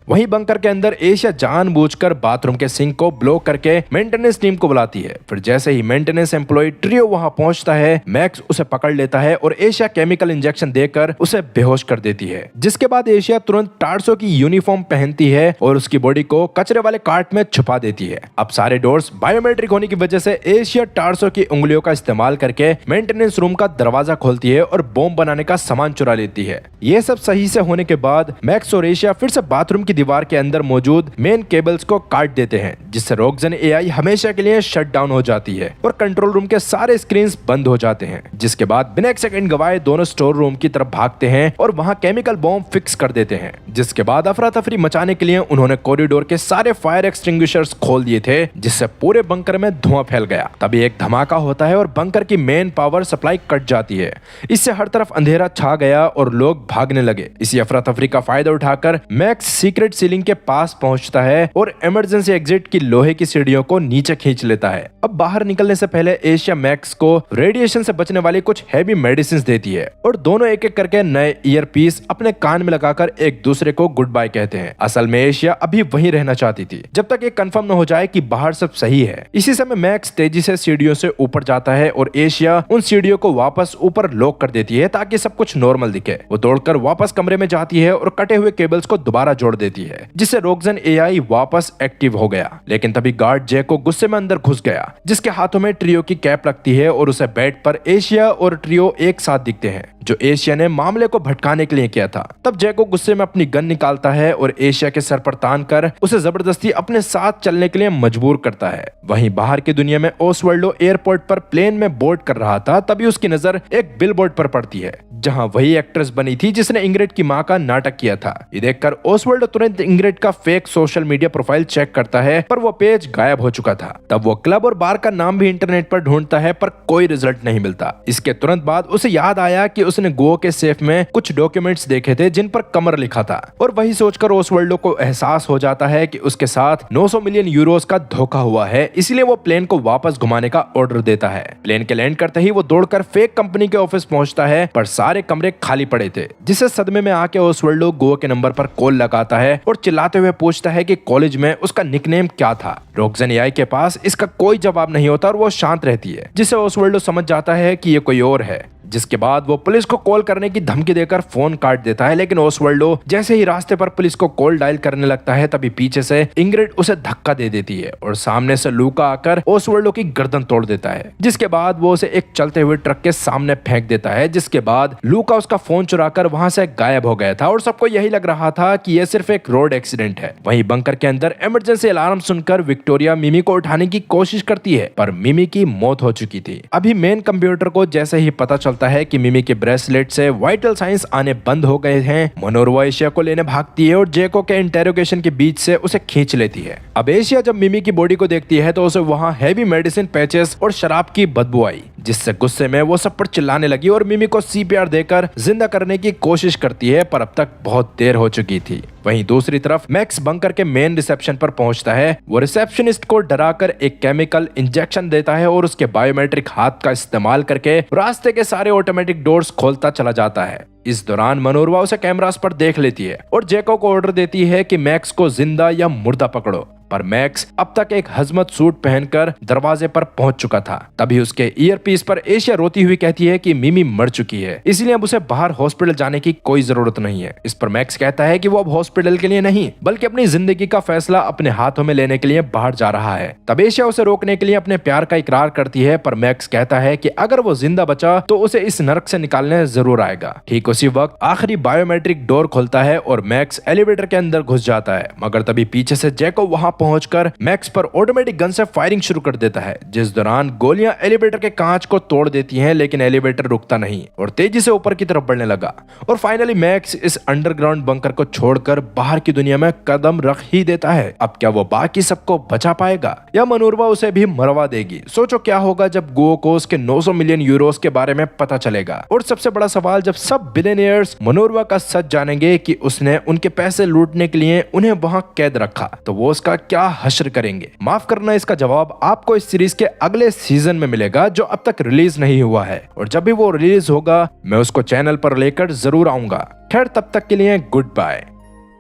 Speaker 1: वहीं बंकर के अंदर एशिया जानबूझकर बाथरूम के सिंक को ब्लॉक करके मेंटेनेंस टीम को बुलाती है। फिर जैसे ही मेंटेनेंस एम्प्लॉय ट्रियो वहां पहुंचता है, मैक्स उसे पकड़ लेता है और एशिया केमिकल इंजेक्शन देकर उसे बेहोश कर देती है। जिसके बाद एशिया तुरंत टार्सो की यूनिफॉर्म पहनती है और उसकी बॉडी को कचरे वाले कार्ट में छुपा देती है। अब सारे डोर्स बायोमेट्रिक होने की वजह से एशिया टार्सो की उंगलियों का इस्तेमाल करके मेंटेनेंस रूम का दरवाजा खोलती है और बॉम्ब बनाने का सामान चुरा लेती है। ये सब सही से होने के बाद मैक्स और एशिया फिर से बाथरूम की दीवार के अंदर मौजूद मेन केबल्स को काट देते हैं, जिससे रोकजन एआई हमेशा के लिए शट डाउन हो जाती है और कंट्रोल रूम के सारे स्क्रीन्स बंद हो जाते हैं। जिसके बाद बिना एक सेकंड गवाए दोनों स्टोर रूम की तरफ भागते हैं और वहां केमिकल बॉम्ब फिक्स कर देते हैं। जिसके बाद अफरा तफरी मचाने के लिए उन्होंने कॉरिडोर के सारे फायर एक्सटिंग्विशर्स खोल दिए थे, जिससे पूरे बंकर में धुआं फैल गया। तभी एक धमाका होता है और बंकर की मेन पावर सप्लाई कट जाती है। इससे हर तरफ अंधेरा छा गया और लोग भागने लगे। इसी अफरा तफरी का फायदा उठाकर मैक्स सीक्रेट सीलिंग के पास पहुंचता है और इमरजेंसी एग्जिट की लोहे की सीढ़ियों को नीचे खींच लेता है। अब बाहर निकलने से पहले एशिया मैक्स को रेडिएशन से बचने वाली कुछ हैवी मेडिसिन देती है और दोनों एक एक करके नए ईयर पीस अपने कान में लगाकर एक दूसरे को गुड बाय कहते हैं। असल में एशिया अभी वहीं रहना चाहती थी जब तक ये कंफर्म न हो जाए कि बाहर सब सही है। इसी समय मैक्स तेजी से सीढ़ियों से ऊपर जाता है और एशिया उन सीढ़ियों को वापस ऊपर लॉक कर देती है ताकि सब कुछ नॉर्मल दिखे। वो दौड़कर वापस कमरे में जाती है और कटे हुए केबल्स को दोबारा जोड़ देती है। देती है, जिससे रोगजन एआई वापस एक्टिव हो गया। लेकिन तभी गार्ड जैको गुस्से में अंदर घुस गया, जिसके हाथों में ट्रियो की कैप लगती है और उसे बेड पर एशिया और ट्रियो एक साथ दिखते हैं, जो एशिया ने मामले को भटकाने के लिए किया था। तब जैको गुस्से में अपनी गन निकालता है और एशिया के सर पर तान कर उसे जबरदस्ती अपने साथ चलने के लिए मजबूर करता है। वहीं बाहर की दुनिया में ओसवाल्डो एयरपोर्ट पर प्लेन में बोर्ड कर रहा था, तभी उसकी नजर एक बिलबोर्ड पर पड़ती है, जहां वही एक्ट्रेस बनी थी जिसने इंग्रिड की मां का नाटक किया था। ये देखकर ओसवाल्डो तुरंत इंग्रिड का fake social media profile check करता है, पर वो पेज गायब हो चुका था। तब वो क्लब और बार का नाम भी इंटरनेट पर ढूंढता है, पर कोई रिजल्ट नहीं मिलता। इसके तुरंत बाद उसे याद आया कि उसने गो के सेफ में कुछ डॉक्यूमेंट्स देखे थे जिन पर कमर लिखा था, और वही सोचकर ओसवाल्डो को एहसास हो जाता है कि उसके साथ 900 मिलियन यूरोस का धोखा हुआ है। इसलिए वो प्लेन को वापस घुमाने का ऑर्डर देता है। प्लेन के लैंड करते ही वो दौड़कर फेक कंपनी के ऑफिस पहुंचता है, पर सारे कमरे खाली पड़े थे, जिससे सदमे में आके ओसवाल्डो गो के नंबर पर कॉल लगाता है और चिल्लाते हुए पूछता है कि कॉलेज में उसका निकनेम क्या था। रोगजन एआई के पास इसका कोई जवाब नहीं होता और वो शांत रहती है, जिससे ओसवाल्डो समझ जाता है कि ये कोई और है। जिसके बाद वो पुलिस को कॉल करने की धमकी देकर फोन काट देता है। लेकिन ओसवाल्डो जैसे ही रास्ते पर पुलिस को कॉल डायल करने लगता है, तभी पीछे से इंग्रिड उसे धक्का दे देती है और सामने से लूका आकर ओसवाल्डो की गर्दन तोड़ देता है। जिसके बाद वो उसे एक चलते हुए ट्रक के सामने फेंक देता है। जिसके बाद लूका उसका फोन चुराकर वहां से गायब हो गया था और सबको यही लग रहा था कि यह सिर्फ एक रोड एक्सीडेंट है। वहीं बंकर के अंदर इमरजेंसी अलार्म सुनकर विक्टोरिया मिमी को उठाने की कोशिश करती है, पर मिमी की मौत हो चुकी थी। अभी मेन कंप्यूटर को जैसे ही पता चलता है कि मिमी के ब्रेसलेट से वाइटल साइंस आने बंद हो गए हैं, मनोरमा एशिया को लेने भागती है और जैको के इंटेरोगेशन के बीच से उसे खींच लेती है। अब एशिया जब मिमी की बॉडी को देखती है तो उसे वहां हैवी मेडिसिन पैचेस और शराब की बदबू आई, जिससे गुस्से में वो सब पर चिल्लाने लगी और मिमी को सीपीआर देकर जिंदा करने की कोशिश करती है, पर अब तक बहुत देर हो चुकी थी। वहीं दूसरी तरफ मैक्स बंकर के मेन रिसेप्शन पर पहुंचता है। वो रिसेप्शनिस्ट को डराकर एक केमिकल इंजेक्शन देता है और उसके बायोमेट्रिक हाथ का इस्तेमाल करके रास्ते के सारे ऑटोमेटिक डोर्स खोलता चला जाता है। इस दौरान मनोरमा उसे कैमरास पर देख लेती है और जैको को ऑर्डर देती है कि मैक्स को जिंदा या मुर्दा पकड़ो, पर मैक्स अब तक एक हजमत सूट पहनकर दरवाजे पर पहुंच चुका था। तभी उसके ईयरपीस पर एशिया रोती हुई कहती है कि मिमी मर चुकी है, इसलिए अब उसे बाहर हॉस्पिटल जाने की कोई जरूरत नहीं है। इस पर मैक्स कहता है कि वो अब हॉस्पिटल के लिए नहीं बल्कि अपनी जिंदगी का फैसला अपने हाथों में लेने के लिए बाहर जा रहा है। तब एशिया उसे रोकने के लिए अपने प्यार का इकरार करती है, पर मैक्स कहता है कि अगर वो जिंदा बचा तो उसे इस नरक से निकालने जरूर आएगा। ठीक उसी वक्त आखिरी बायोमेट्रिक डोर खुलता है और मैक्स एलिवेटर के अंदर घुस जाता है, मगर तभी पीछे से जैको वहां पहुंचकर मैक्स पर ऑटोमेटिक गन से फायरिंग शुरू कर देता है, जिस दौरान गोलियां एलिवेटर के कांच को तोड़ देती हैं, लेकिन एलिवेटर रुकता नहीं और तेजी से ऊपर की तरफ बढ़ने लगा। और फाइनली मैक्स इस अंडरग्राउंड बंकर को छोड़कर बाहर की दुनिया में कदम रख ही देता है। अब क्या वो बाकी सबको बचा पाएगा या मनोरमा उसे भी मरवा देगी? सोचो क्या होगा जब गो को उसके 900 मिलियन यूरोस के बारे में पता चलेगा। और सबसे बड़ा सवाल, जब सब बिलियनियर्स मनोरमा का सच जानेंगे कि उसने उनके पैसे लूटने के लिए उन्हें वहां कैद रखा, तो वो उसका क्या हश्र करेंगे? माफ करना, इसका जवाब आपको इस सीरीज के अगले सीजन में मिलेगा, जो अब तक रिलीज नहीं हुआ है, और जब भी वो रिलीज होगा मैं उसको चैनल पर लेकर जरूर आऊंगा। खैर, तब तक के लिए गुड बाय।